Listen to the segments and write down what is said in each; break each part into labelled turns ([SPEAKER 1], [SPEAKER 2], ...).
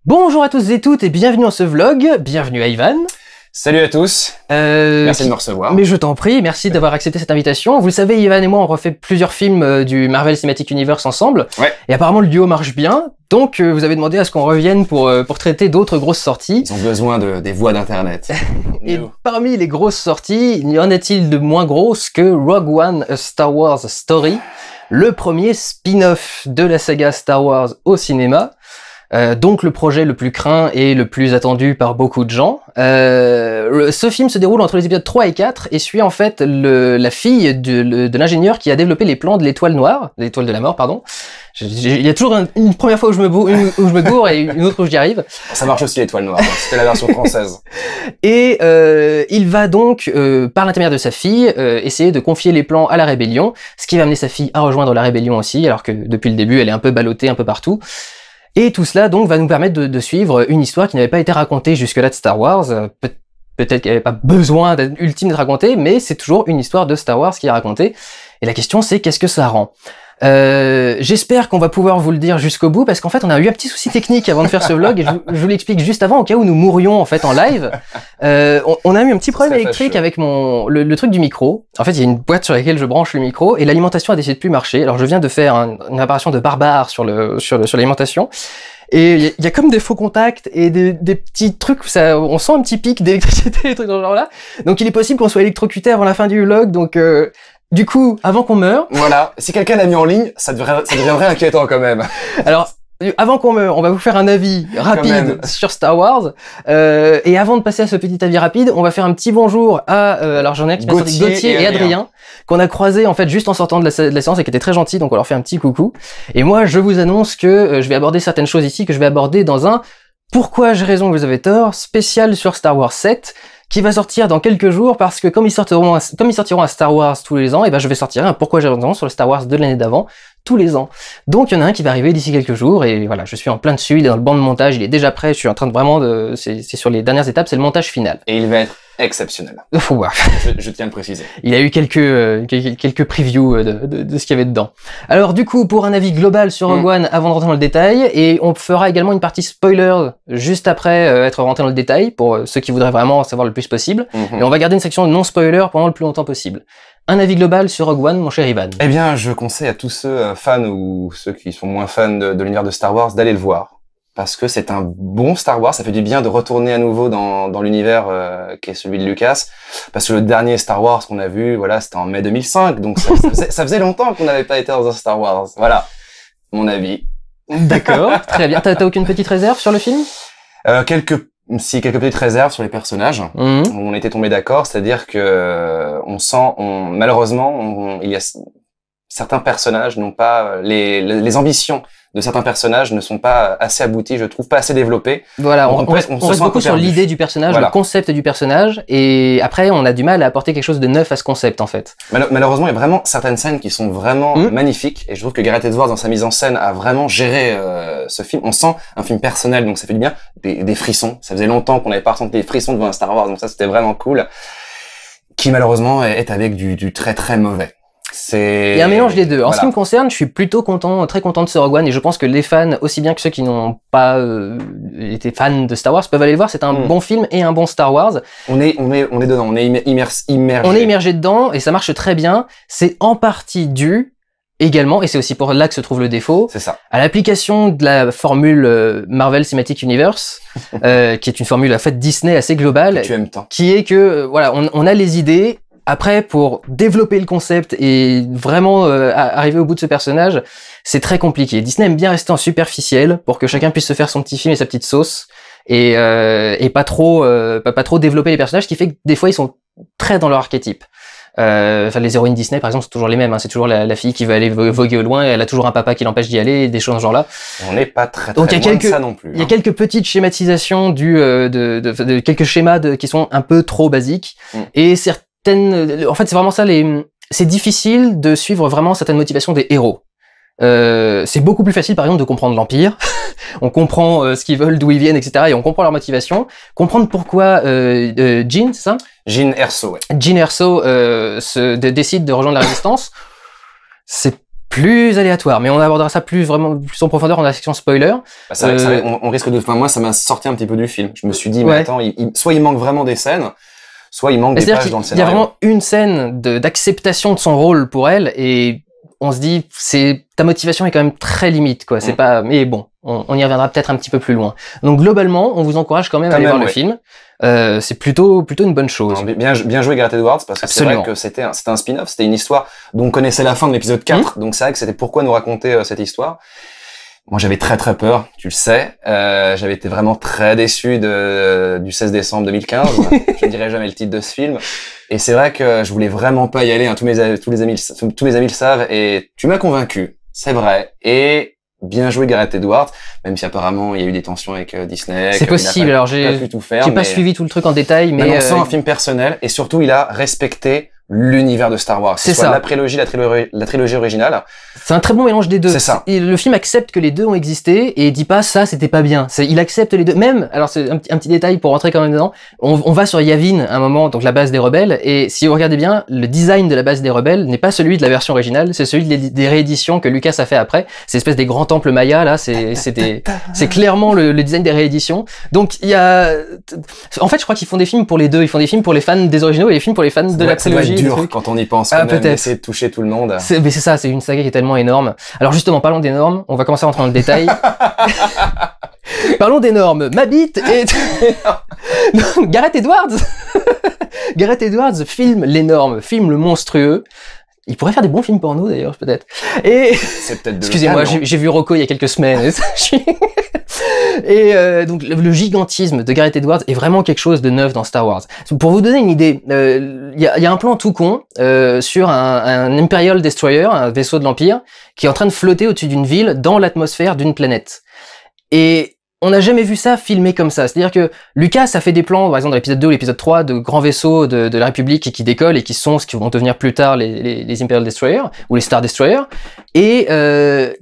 [SPEAKER 1] Bonjour à tous et toutes et bienvenue dans ce vlog, bienvenue à Ivan.
[SPEAKER 2] Salut à tous, merci de me recevoir.
[SPEAKER 1] Mais je t'en prie, merci d'avoir accepté cette invitation. Vous le savez, Ivan et moi on refait plusieurs films du Marvel Cinematic Universe ensemble.
[SPEAKER 2] Ouais.
[SPEAKER 1] Et apparemment le duo marche bien, donc vous avez demandé à ce qu'on revienne pour traiter d'autres grosses sorties.
[SPEAKER 2] Ils ont besoin des voix d'internet.
[SPEAKER 1] Et parmi les grosses sorties, y en a-t-il de moins grosses que Rogue One, A Star Wars Story, le premier spin-off de la saga Star Wars au cinéma. Donc le projet le plus craint et le plus attendu par beaucoup de gens. Ce film se déroule entre les épisodes 3 et 4 et suit en fait la fille de l'ingénieur qui a développé les plans de l'étoile noire, de l'étoile de la mort, pardon. Il y a toujours une première fois où je me gourre et une autre où j'y arrive.
[SPEAKER 2] Ça marche aussi l'étoile noire, c'était la version française.
[SPEAKER 1] Et il va donc, par l'intermédiaire de sa fille, essayer de confier les plans à la rébellion, ce qui va amener sa fille à rejoindre la rébellion aussi, alors que depuis le début elle est un peu ballottée un peu partout. Et tout cela donc va nous permettre de suivre une histoire qui n'avait pas été racontée jusque-là de Star Wars. Peut-être qu'elle n'avait pas besoin ultime d'être racontée, mais c'est toujours une histoire de Star Wars qui est racontée. Et la question c'est qu'est-ce que ça rend ? J'espère qu'on va pouvoir vous le dire jusqu'au bout parce qu'en fait on a eu un petit souci technique avant de faire ce vlog et je vous l'explique juste avant au cas où nous mourions en fait en live. On a eu un petit problème électrique avec le truc du micro. En fait il y a une boîte sur laquelle je branche le micro et l'alimentation a décidé de plus marcher. Alors je viens de faire une réparation de barbare sur l'alimentation. Et il y a comme des faux contacts et des petits trucs où on sent un petit pic d'électricité, des trucs dans ce genre-là. Donc il est possible qu'on soit électrocuté avant la fin du vlog. Donc du coup, avant qu'on meure...
[SPEAKER 2] Voilà, si quelqu'un l'a mis en ligne, ça deviendrait inquiétant quand même.
[SPEAKER 1] Alors, avant qu'on meure, on va vous faire un avis rapide sur Star Wars. Et avant de passer à ce petit avis rapide, on va faire un petit bonjour à... alors j'en ai qui Gauthier et Adrien, qu'on a croisé en fait juste en sortant de la séance et qui étaient très gentils, donc on leur fait un petit coucou. Et moi, je vous annonce que je vais aborder certaines choses ici, que je vais aborder dans un « Pourquoi j'ai raison, vous avez tort » spécial sur Star Wars 7, qui va sortir dans quelques jours parce que comme ils sortiront à Star Wars tous les ans, et ben je vais sortir un Pourquoi j'ai raison sur le Star Wars de l'année d'avant tous les ans. Donc il y en a un qui va arriver d'ici quelques jours et voilà, je suis en plein dessus, il est dans le banc de montage, il est déjà prêt, je suis en train de c'est sur les dernières étapes, c'est le montage final.
[SPEAKER 2] Et il va être exceptionnel.
[SPEAKER 1] Faut voir.
[SPEAKER 2] Je tiens à le préciser.
[SPEAKER 1] Il a eu quelques previews de ce qu'il y avait dedans. Alors du coup, pour un avis global sur Rogue One avant de rentrer dans le détail, et on fera également une partie spoiler juste après être rentré dans le détail, pour ceux qui voudraient vraiment en savoir le plus possible, et on va garder une section non spoiler pendant le plus longtemps possible. Un avis global sur Rogue One, mon cher Ivan.
[SPEAKER 2] Eh bien, je conseille à tous ceux fans ou ceux qui sont moins fans de l'univers de Star Wars d'aller le voir. Parce que c'est un bon Star Wars, ça fait du bien de retourner à nouveau dans l'univers qui est celui de Lucas. Parce que le dernier Star Wars qu'on a vu, voilà, c'était en mai 2005, donc ça faisait longtemps qu'on n'avait pas été dans un Star Wars. Voilà, mon avis.
[SPEAKER 1] D'accord, très bien. T'as aucune petite réserve sur le film ?
[SPEAKER 2] Quelques petites réserves sur les personnages. On était tombé d'accord, c'est-à-dire que malheureusement, il y a certains personnages n'ont pas les ambitions de certains personnages ne sont pas assez aboutis, je trouve, pas assez développés.
[SPEAKER 1] Voilà, on reste beaucoup sur l'idée du personnage, voilà. Le concept du personnage, et après on a du mal à apporter quelque chose de neuf à ce concept en fait.
[SPEAKER 2] Malheureusement, il y a vraiment certaines scènes qui sont vraiment magnifiques, et je trouve que Gareth Edwards dans sa mise en scène a vraiment géré ce film. On sent un film personnel, donc ça fait du bien, des frissons. Ça faisait longtemps qu'on n'avait pas ressenti des frissons devant un Star Wars, donc ça c'était vraiment cool. Qui malheureusement est avec du très très mauvais. Il
[SPEAKER 1] y a un mélange des deux. En ce qui me concerne, je suis plutôt très content de ce Rogue One et je pense que les fans, aussi bien que ceux qui n'ont pas été fans de Star Wars, peuvent aller le voir. C'est un bon film et un bon Star Wars.
[SPEAKER 2] On est dedans, on est immergé.
[SPEAKER 1] On est immergé dedans et ça marche très bien. C'est en partie dû également, et c'est aussi pour là que se trouve le défaut,
[SPEAKER 2] c'est ça,
[SPEAKER 1] à l'application de la formule Marvel Cinematic Universe, qui est une formule en fait Disney assez globale,
[SPEAKER 2] que tu aimes tant.
[SPEAKER 1] Qui est que voilà, on a les idées. Après, pour développer le concept et vraiment arriver au bout de ce personnage, c'est très compliqué. Disney aime bien rester en superficiel pour que chacun puisse se faire son petit film et sa petite sauce et pas trop développer les personnages, ce qui fait que des fois ils sont très dans leur archétype. Enfin, les héroïnes Disney, par exemple, c'est toujours les mêmes. Hein. C'est toujours la fille qui veut aller voguer au loin et elle a toujours un papa qui l'empêche d'y aller, des choses dans ce genre-là.
[SPEAKER 2] On n'est pas très loin de ça non plus.
[SPEAKER 1] Il y a quelques petites schématisations de quelques schémas qui sont un peu trop basiques et en fait, c'est vraiment ça. C'est difficile de suivre vraiment certaines motivations des héros. C'est beaucoup plus facile, par exemple, de comprendre l'Empire. On comprend ce qu'ils veulent, d'où ils viennent, etc. Et on comprend leur motivation. Comprendre pourquoi Jyn, c'est ça ?
[SPEAKER 2] Jyn Erso, ouais.
[SPEAKER 1] Jyn Erso décide de rejoindre la Résistance. C'est plus aléatoire, mais on abordera ça plus en profondeur dans la section spoiler.
[SPEAKER 2] Bah, c'est vrai que on risque de, enfin, moi, ça m'a sorti un petit peu du film. Je me suis dit, mais attends, soit il manque vraiment des scènes, soit il manque des pages dans le scénario.
[SPEAKER 1] Il y a vraiment une scène d'acceptation de son rôle pour elle, et on se dit, ta motivation est quand même très limite, quoi. C'est pas, mais bon, on y reviendra peut-être un petit peu plus loin. Donc, globalement, on vous encourage quand même à aller voir le film. C'est plutôt une bonne chose.
[SPEAKER 2] Non, bien joué Gareth Edwards, parce que c'est vrai que c'était un spin-off, c'était une histoire dont on connaissait la fin de l'épisode 4, donc c'est vrai que c'était pourquoi nous raconter cette histoire. Moi, j'avais très peur, tu le sais. J'avais été vraiment très déçu du 16 décembre 2015. Je ne dirai jamais le titre de ce film. Et c'est vrai que je voulais vraiment pas y aller. Hein. Tous mes amis le savent. Et tu m'as convaincu, c'est vrai. Et bien joué Gareth Edwards, même si apparemment il y a eu des tensions avec Disney.
[SPEAKER 1] C'est possible. Alors j'ai pas suivi tout le truc en détail, mais
[SPEAKER 2] on sent un film personnel. Et surtout, il a respecté l'univers de Star Wars.
[SPEAKER 1] C'est ça.
[SPEAKER 2] La trilogie originale.
[SPEAKER 1] C'est un très bon mélange des deux.
[SPEAKER 2] C'est ça.
[SPEAKER 1] Et le film accepte que les deux ont existé et dit pas ça, c'était pas bien. Il accepte les deux. Même, alors c'est un petit détail pour rentrer quand même dedans. On va sur Yavin à un moment, donc la base des rebelles, et si vous regardez bien, le design de la base des rebelles n'est pas celui de la version originale, c'est celui des rééditions que Lucas a fait après. C'est l'espèce des grands temples mayas là, c'est clairement le design des rééditions. Donc il y a, en fait, je crois qu'ils font des films pour les deux. Ils font des films pour les fans des originaux et des films pour les fans de la trilogie.
[SPEAKER 2] Dur quand on y pense, quand même, d'essayer de toucher tout le monde.
[SPEAKER 1] Mais c'est ça, c'est une saga qui est tellement énorme. Alors justement, parlons des normes, on va commencer à rentrer dans le détail. Parlons des normes. Ma bite est... Gareth Edwards Gareth Edwards filme les normes, filme le monstrueux. Il pourrait faire des bons films porno d'ailleurs, peut-être. Et
[SPEAKER 2] c'est peut-être de
[SPEAKER 1] excusez-moi, j'ai vu Rocco il y a quelques semaines. Et donc le gigantisme de Gareth Edwards est vraiment quelque chose de neuf dans Star Wars. Pour vous donner une idée, il y a un plan tout con sur un Imperial Destroyer, un vaisseau de l'Empire, qui est en train de flotter au-dessus d'une ville dans l'atmosphère d'une planète. Et on n'a jamais vu ça filmé comme ça. C'est-à-dire que Lucas a fait des plans, par exemple dans l'épisode 2 ou l'épisode 3, de grands vaisseaux de la République qui décollent et qui sont ce qui vont devenir plus tard les Imperial Destroyers ou les Star Destroyers. Et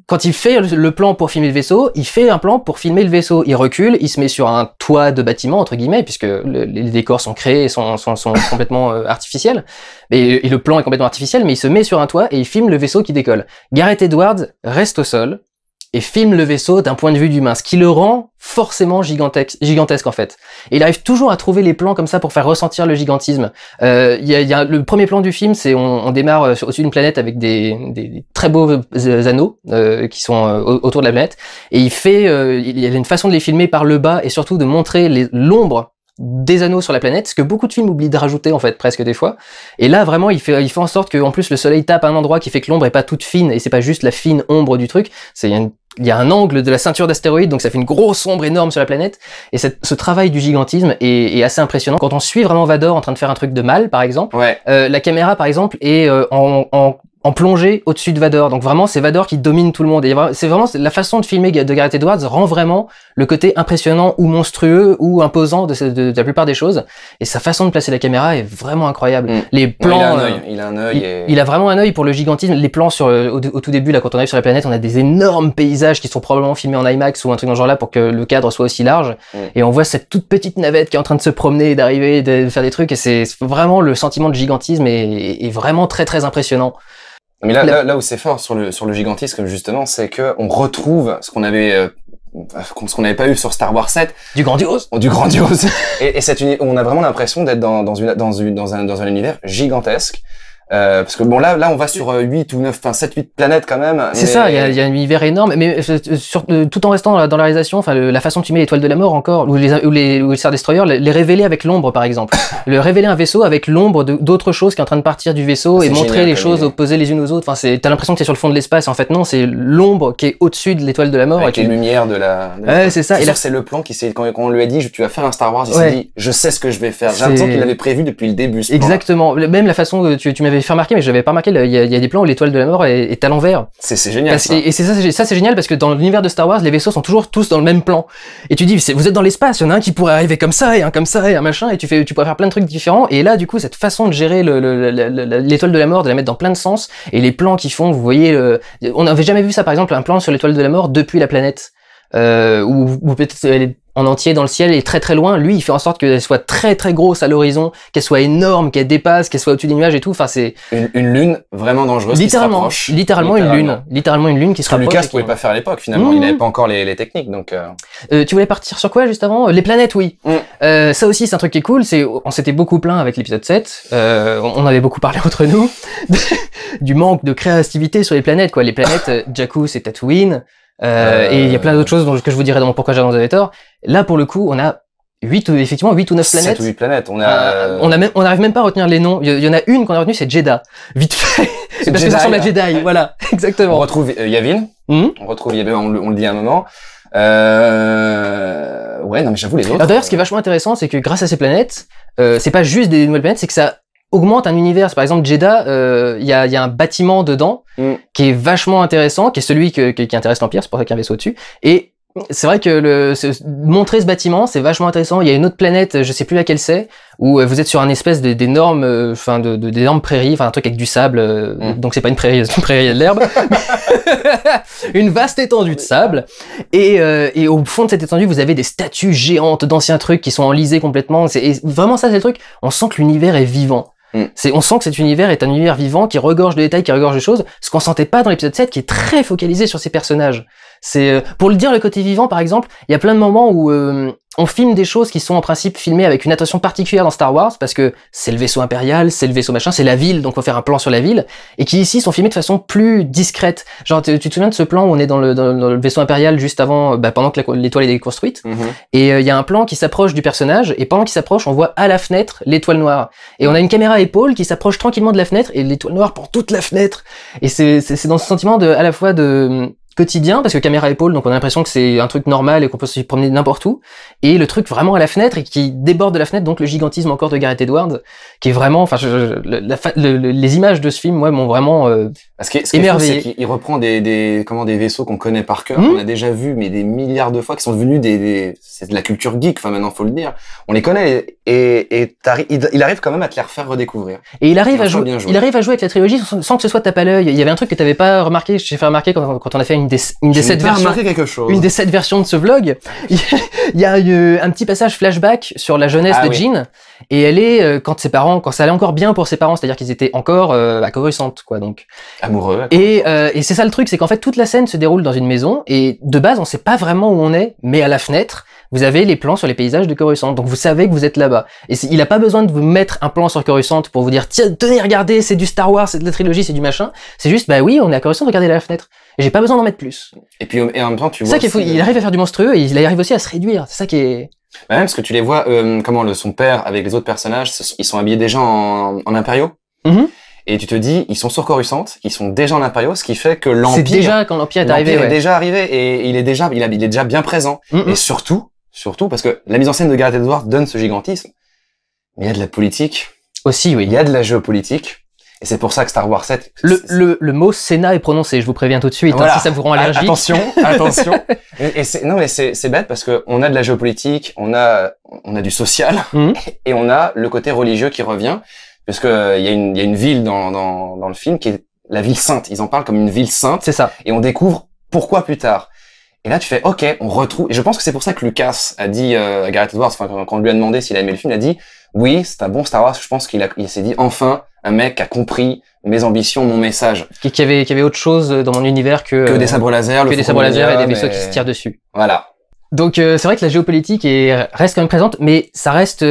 [SPEAKER 1] quand il fait le plan pour filmer le vaisseau, il fait un plan pour filmer le vaisseau. Il recule, il se met sur un toit de bâtiment, entre guillemets, puisque les décors sont créés et sont complètement artificiels. Et le plan est complètement artificiel, mais il se met sur un toit et il filme le vaisseau qui décolle. Gareth Edwards reste au sol et filme le vaisseau d'un point de vue d'humain, ce qui le rend forcément gigantesque en fait. Et il arrive toujours à trouver les plans comme ça pour faire ressentir le gigantisme. Le premier plan du film, c'est on démarre au-dessus d'une planète avec des très beaux anneaux qui sont autour de la planète, et il y a une façon de les filmer par le bas et surtout de montrer l'ombre des anneaux sur la planète, ce que beaucoup de films oublient de rajouter en fait presque des fois. Et là vraiment il fait en sorte que en plus le soleil tape à un endroit qui fait que l'ombre est pas toute fine et c'est pas juste la fine ombre du truc, il y a un angle de la ceinture d'astéroïdes, donc ça fait une grosse ombre énorme sur la planète. Et ce travail du gigantisme est assez impressionnant. Quand on suit vraiment Vador en train de faire un truc de mal, par exemple, la caméra par exemple est en plongée au-dessus de Vador. Donc vraiment, c'est Vador qui domine tout le monde. Et c'est vraiment la façon de filmer de Gareth Edwards rend vraiment le côté impressionnant ou monstrueux ou imposant de la plupart des choses. Et sa façon de placer la caméra est vraiment incroyable. Les plans,
[SPEAKER 2] il a un œil.
[SPEAKER 1] Il a vraiment un œil pour le gigantisme. Les plans au tout début, là, quand on arrive sur la planète, on a des énormes paysages qui sont probablement filmés en IMAX ou un truc dans ce genre-là pour que le cadre soit aussi large. Et on voit cette toute petite navette qui est en train de se promener et d'arriver, de faire des trucs. Et c'est vraiment le sentiment de gigantisme est vraiment très très impressionnant.
[SPEAKER 2] Mais là où c'est fort sur le gigantisme, justement, c'est que on retrouve ce qu'on n'avait pas eu sur Star Wars 7.
[SPEAKER 1] Du grandiose.
[SPEAKER 2] Du grandiose. et on a vraiment l'impression d'être dans un univers gigantesque. Parce que bon là on va sur 8 ou 9, enfin 7, 8 planètes quand même.
[SPEAKER 1] C'est ça, il y a un univers énorme, mais tout en restant dans la réalisation, enfin la façon de filmer l'étoile de la mort encore, ou les Star Destroyer, les révéler avec l'ombre par exemple. Le révéler un vaisseau avec l'ombre d'autres choses qui est en train de partir du vaisseau et montrer les choses opposées les unes aux autres. Enfin t'as l'impression que t'es sur le fond de l'espace, en fait non, c'est l'ombre qui est au-dessus de l'étoile de la mort.
[SPEAKER 2] Avec les lumières de la...
[SPEAKER 1] Ouais, c'est ça.
[SPEAKER 2] Et là c'est le plan quand on lui a dit tu vas faire un Star Wars, il s'est dit je sais ce que je vais faire. J'ai l'impression qu'il l'avait prévu depuis le début.
[SPEAKER 1] Exactement. Même la façon que tu m'avais fait remarquer, mais je l'avais pas remarqué, il y a des plans où l'étoile de la mort est à l'envers.
[SPEAKER 2] C'est génial.
[SPEAKER 1] Et ça c'est génial parce que dans l'univers de Star Wars, les vaisseaux sont toujours tous dans le même plan. Et tu dis, vous êtes dans l'espace, il y en a un qui pourrait arriver comme ça et un comme ça et un machin, et tu pourrais faire plein de trucs différents. Et là, du coup, cette façon de gérer l'étoile de la mort, de la mettre dans plein de sens, et les plans qu'ils font, vous voyez, on n'avait jamais vu ça, par exemple, un plan sur l'étoile de la mort depuis la planète. Ou peut-être elle est en entier dans le ciel et très très loin. Lui, il fait en sorte qu'elle soit très très grosse à l'horizon, qu'elle soit énorme, qu'elle dépasse, qu'elle soit au-dessus des nuages et tout. Enfin, c'est
[SPEAKER 2] une lune vraiment dangereuse qui se rapproche.
[SPEAKER 1] Littéralement une lune qui se rapproche.
[SPEAKER 2] Lucas pouvait pas faire à l'époque finalement. Il n'avait pas encore les techniques, donc.
[SPEAKER 1] Tu voulais partir sur quoi juste avant? Les planètes, oui. Ça aussi, c'est un truc qui est cool. On s'était beaucoup plaint avec l'épisode 7. On avait beaucoup parlé entre nous du manque de créativité sur les planètes, quoi. Les planètes, Jakku, c'est Tatooine. Et il y a plein d'autres choses que je vous dirai dans mon Pourquoi J'avais tort. Là, pour le coup, on a 8 ou 9 planètes.
[SPEAKER 2] 7 ou 8 planètes. On
[SPEAKER 1] n'arrive même pas à retenir les noms. Il y en a une qu'on a retenue, c'est Jeddah. Vite fait. C'est parce que ça ressemble à Jedi. Voilà. Exactement.
[SPEAKER 2] On retrouve Yavin. On retrouve Yavin, on le dit à un moment. Ouais, non, mais j'avoue les autres.
[SPEAKER 1] Alors d'ailleurs, ce qui est vachement intéressant, c'est que grâce à ces planètes, c'est pas juste des nouvelles planètes, c'est que ça augmente un univers. Par exemple, Jeddah, il y a un bâtiment dedans qui est vachement intéressant, qui est celui qui intéresse l'Empire, c'est pour ça qu'il y a un vaisseau dessus. Et c'est vrai que montrer ce bâtiment, c'est vachement intéressant. Il y a une autre planète, je sais plus laquelle c'est, où vous êtes sur un espèce d'énorme, d'énormes prairies, enfin un truc avec du sable. Donc c'est pas une prairie, c'est une prairie, il y a de l'herbe. Une vaste étendue de sable. Et au fond de cette étendue, vous avez des statues géantes d'anciens trucs qui sont enlisés complètement. Et vraiment ça, c'est le truc. On sent que l'univers est vivant. On sent que cet univers est un univers vivant qui regorge de détails, qui regorge de choses, ce qu'on sentait pas dans l'épisode 7 qui est très focalisé sur ces personnages. C'est pour le dire, le côté vivant par exemple, il y a plein de moments où on filme des choses qui sont en principe filmées avec une attention particulière dans Star Wars parce que c'est le vaisseau impérial, c'est le vaisseau machin, c'est la ville, donc faut faire un plan sur la ville, et qui ici sont filmés de façon plus discrète. Genre tu te souviens de ce plan où on est dans le vaisseau impérial juste avant, pendant que l'étoile est déconstruite, et il y a un plan qui s'approche du personnage, et pendant qu'il s'approche, on voit à la fenêtre l'étoile noire, et on a une caméra à épaule qui s'approche tranquillement de la fenêtre, et l'étoile noire pour toute la fenêtre, et c'est dans ce sentiment à la fois de quotidien, parce que caméra épaule, donc on a l'impression que c'est un truc normal et qu'on peut se promener n'importe où, et le truc vraiment à la fenêtre et qui déborde de la fenêtre, donc le gigantisme encore de Gareth Edwards, qui est vraiment, enfin, les images de ce film, moi, m'ont vraiment émerveillé.
[SPEAKER 2] C'est qu'il reprend des vaisseaux qu'on connaît par cœur, qu'on a déjà vus, mais des milliards de fois, qui sont devenus c'est de la culture geek, enfin maintenant faut le dire. On les connaît et il arrive quand même à te les refaire redécouvrir.
[SPEAKER 1] Et il arrive à jouer avec la trilogie sans que ce soit tape à l'œil. Il y avait un truc que t'avais pas remarqué, je t'ai fait remarquer quand on a fait une des 7 versions de ce vlog. Il y a un petit passage flashback sur la jeunesse de Jean, et elle est quand ça allait encore bien pour ses parents, c'est-à-dire qu'ils étaient encore à Coruscant, quoi, donc
[SPEAKER 2] amoureux.
[SPEAKER 1] Et c'est ça le truc, c'est qu'en fait toute la scène se déroule dans une maison, et de base on sait pas vraiment où on est, mais à la fenêtre vous avez les plans sur les paysages de Coruscant, donc vous savez que vous êtes là-bas. Et il a pas besoin de vous mettre un plan sur Coruscant pour vous dire tiens, tenez, regardez, c'est du Star Wars, c'est de la trilogie, c'est du machin. C'est juste bah oui, on est à Coruscant, regardez la fenêtre. Et j'ai pas besoin d'en mettre plus.
[SPEAKER 2] Et puis en même temps, tu vois.
[SPEAKER 1] C'est ça qui est fou. Il arrive à faire du monstrueux et il arrive aussi à se réduire. C'est ça qui est.
[SPEAKER 2] Bah même parce que tu les vois, son père avec les autres personnages, ils sont habillés déjà en impériaux. Et tu te dis, ils sont sur Coruscant, ils sont déjà en impériaux, ce qui fait que l'Empire.
[SPEAKER 1] C'est déjà quand l'Empire est arrivé.
[SPEAKER 2] Il est déjà arrivé et il est déjà bien présent. Et surtout, parce que la mise en scène de Gareth Edwards donne ce gigantisme, mais il y a de la politique.
[SPEAKER 1] Aussi, oui.
[SPEAKER 2] Il y a de la géopolitique. Et c'est pour ça que Star Wars 7...
[SPEAKER 1] Le mot Sénat est prononcé, je vous préviens tout de suite, voilà. Si ça vous rend allergique.
[SPEAKER 2] Attention. Et c'est bête parce que on a de la géopolitique, on a du social, et on a le côté religieux qui revient, parce que il y a une ville dans le film qui est la ville sainte. Ils en parlent comme une ville sainte.
[SPEAKER 1] C'est ça.
[SPEAKER 2] Et on découvre pourquoi plus tard. Et là, tu fais, ok, on retrouve, et je pense que c'est pour ça que Lucas a dit à Gareth Edwards, enfin, quand on lui a demandé s'il a aimé le film, il a dit, oui, c'est un bon Star Wars, je pense qu'il s'est dit, enfin, un mec a compris mes ambitions, mon message.
[SPEAKER 1] Qu'il y avait autre chose dans mon univers que
[SPEAKER 2] des sabres laser,
[SPEAKER 1] que des sabres laser et des vaisseaux qui se tirent dessus.
[SPEAKER 2] Voilà.
[SPEAKER 1] Donc c'est vrai que la géopolitique reste quand même présente, mais ça reste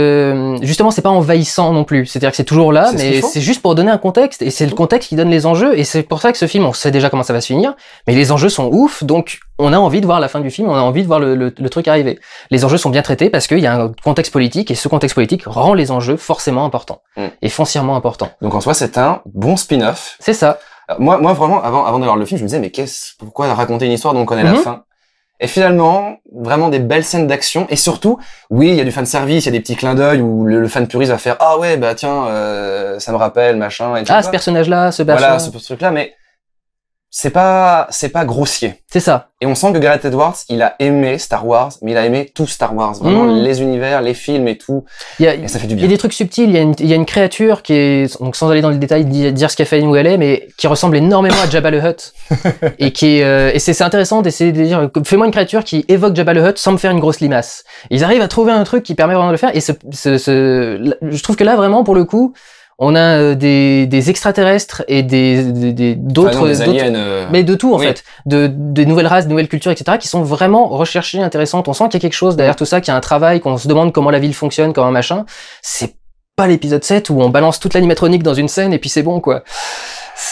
[SPEAKER 1] justement c'est pas envahissant non plus. C'est-à-dire que c'est toujours là, mais c'est juste pour donner un contexte, et c'est le contexte qui donne les enjeux, et c'est pour ça que ce film, on sait déjà comment ça va se finir, mais les enjeux sont ouf, donc on a envie de voir la fin du film, on a envie de voir le truc arriver. Les enjeux sont bien traités parce qu'il y a un contexte politique, et ce contexte politique rend les enjeux forcément importants et foncièrement importants.
[SPEAKER 2] Donc en soi, c'est un bon spin-off.
[SPEAKER 1] C'est ça.
[SPEAKER 2] Moi vraiment, avant de voir le film, je me disais mais pourquoi raconter une histoire dont on connaît la fin? Et finalement, vraiment des belles scènes d'action. Et surtout, oui, il y a du fan service, il y a des petits clins d'œil où le fan puriste va faire ah ouais bah tiens, ça me rappelle machin. Et
[SPEAKER 1] ce personnage-là, ce
[SPEAKER 2] voilà, ce truc-là. Mais c'est pas grossier.
[SPEAKER 1] C'est ça.
[SPEAKER 2] Et on sent que Gareth Edwards, il a aimé Star Wars, mais il a aimé tout Star Wars, vraiment les univers, les films et tout. Et ça fait du bien.
[SPEAKER 1] Il y a des trucs subtils. Il y a une créature qui est, donc sans aller dans le détail, dire ce qu'elle fait où elle est, mais qui ressemble énormément à Jabba le Hutt. Et qui est, et c'est intéressant d'essayer de dire, fais-moi une créature qui évoque Jabba le Hutt sans me faire une grosse limace. Ils arrivent à trouver un truc qui permet vraiment de le faire. Et je trouve que là, vraiment, pour le coup, on a des extraterrestres et d'autres
[SPEAKER 2] aliens,
[SPEAKER 1] mais de tout en fait, de nouvelles races, de nouvelles cultures, etc., qui sont vraiment recherchées, intéressantes. On sent qu'il y a quelque chose derrière tout ça, qu'il y a un travail, qu'on se demande comment la ville fonctionne, comment machin. C'est pas l'épisode 7 où on balance toute l'animatronique dans une scène et puis c'est bon quoi.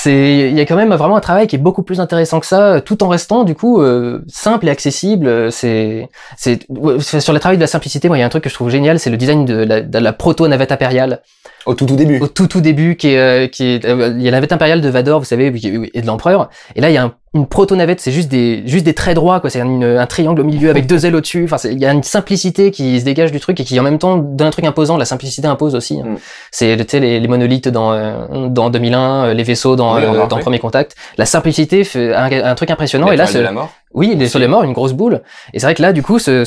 [SPEAKER 1] Il y a quand même vraiment un travail qui est beaucoup plus intéressant que ça, tout en restant du coup simple et accessible. Sur le travail de la simplicité, moi il y a un truc que je trouve génial, c'est le design de la proto-navette impériale.
[SPEAKER 2] Au tout début.
[SPEAKER 1] Au tout début, il y a la navette impériale de Vador, vous savez, et de l'empereur. Et là, il y a une proto-navette, c'est juste des traits droits, quoi. C'est un triangle au milieu avec 2 ailes au-dessus. Enfin, il y a une simplicité qui se dégage du truc et qui, en même temps, donne un truc imposant. La simplicité impose aussi. C'est, tu sais, les monolithes dans 2001, les vaisseaux dans Premier Contact. La simplicité fait un truc impressionnant. Et là,
[SPEAKER 2] de la mort.
[SPEAKER 1] Oui, les sur les morts, une grosse boule. Et c'est vrai que là, du coup, ce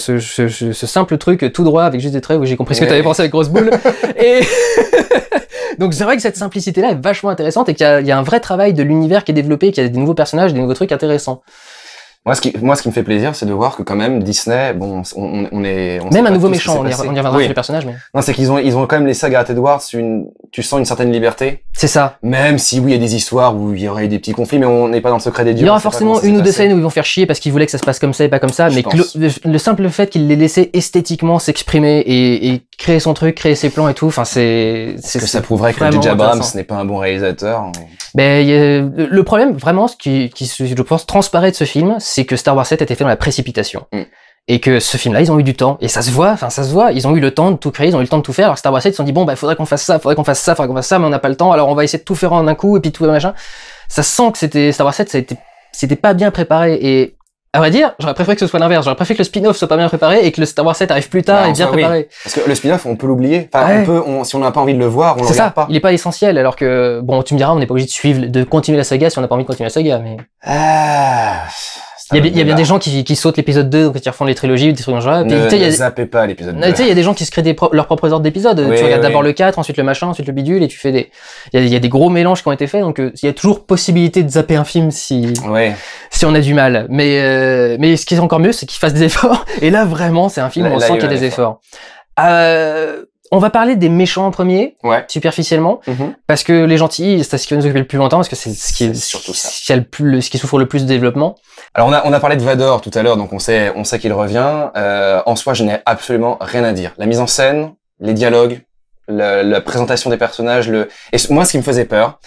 [SPEAKER 1] simple truc tout droit avec juste des traits où j'ai compris ce que t'avais pensé avec grosse boule. Et donc c'est vrai que cette simplicité-là est vachement intéressante et qu'il y a un vrai travail de l'univers qui est développé, qu'il y a des nouveaux personnages, des nouveaux trucs intéressants.
[SPEAKER 2] Moi, ce qui me fait plaisir, c'est de voir que quand même Disney, bon, on
[SPEAKER 1] même un nouveau méchant, on y reviendra sur les personnages, mais.
[SPEAKER 2] Non, c'est qu'ils ont quand même laissé à Gareth Edwards tu sens une certaine liberté.
[SPEAKER 1] C'est ça.
[SPEAKER 2] Même si oui, il y a des histoires où il y aurait eu des petits conflits, mais on n'est pas dans le secret des dieux.
[SPEAKER 1] Il y aura forcément une ou deux scènes où ils vont faire chier parce qu'ils voulaient que ça se passe comme ça et pas comme ça, mais le simple fait qu'il les laissait esthétiquement s'exprimer et créer son truc, créer ses plans et tout, enfin c'est
[SPEAKER 2] que ça prouverait que J.J. Abrams n'est pas un bon réalisateur.
[SPEAKER 1] Ben, le problème, vraiment, ce qui, je pense, transparaît de ce film, c'est que Star Wars 7 a été fait dans la précipitation. Et que ce film-là, ils ont eu du temps. Et ça se voit, ils ont eu le temps de tout créer, ils ont eu le temps de tout faire. Alors Star Wars 7, ils se sont dit, bon, bah, faudrait qu'on fasse ça, mais on n'a pas le temps, alors on va essayer de tout faire en un coup, et puis tout machin. Ça sent que Star Wars 7, c'était pas bien préparé. Et, à vrai dire, j'aurais préféré que ce soit l'inverse. J'aurais préféré que le spin-off soit pas bien préparé et que le Star Wars 7 arrive plus tard et bien préparé.
[SPEAKER 2] Oui. Parce que le spin-off, on peut l'oublier. Enfin, si on n'a pas envie de le voir, on le regarde pas.
[SPEAKER 1] Il est pas essentiel, alors que, bon, tu me diras, on n'est pas obligé de continuer la saga si on n'a pas envie de continuer la saga, mais. Il y a bien des gens qui sautent l'épisode 2, donc ils refont les trilogies, des trucs dans le genre.
[SPEAKER 2] Ne zappez pas l'épisode 2.
[SPEAKER 1] Tu sais, il y a des gens qui se créent leurs propres ordres d'épisodes. Tu regardes d'abord le 4, ensuite le machin, ensuite le bidule, et tu fais il y a des gros mélanges qui ont été faits, donc il y a toujours possibilité de zapper un film si on a du mal. Mais ce qui est encore mieux, c'est qu'ils fassent des efforts. Et là, vraiment, c'est un film où on sent qu'il y a des efforts. On va parler des méchants en premier, superficiellement, parce que les gentils, c'est ce qui va nous occuper le plus longtemps, parce que c'est ce qui souffre le plus de développement.
[SPEAKER 2] Alors on a parlé de Vador tout à l'heure, donc on sait qu'il revient. En soi, je n'ai absolument rien à dire. La mise en scène, les dialogues, la présentation des personnages, et moi, ce qui me faisait peur,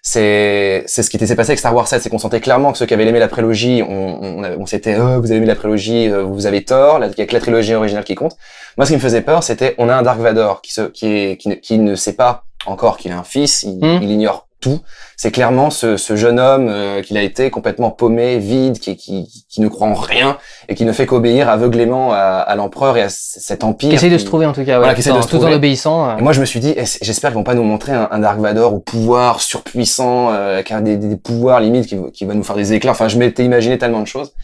[SPEAKER 2] c'est ce qui s'est passé avec Star Wars 7, c'est qu'on sentait clairement que ceux qui avaient aimé la prélogie, on s'était vous avez aimé la prélogie, vous avez tort, il y a que la trilogie originale qui compte. Moi, ce qui me faisait peur, c'était on a un Dark Vador qui ne sait pas encore qu'il a un fils, il ignore tout. C'est clairement ce jeune homme qu'il a été complètement paumé, vide, qui ne croit en rien et qui ne fait qu'obéir aveuglément à l'empereur et à cet empire.
[SPEAKER 1] Qui essaye de se trouver en tout cas, tout en obéissant.
[SPEAKER 2] Et moi je me suis dit, j'espère qu'ils vont pas nous montrer un Dark Vador au pouvoir surpuissant, qui a des pouvoirs limites qui va nous faire des éclairs. Enfin, je m'étais imaginé tellement de choses.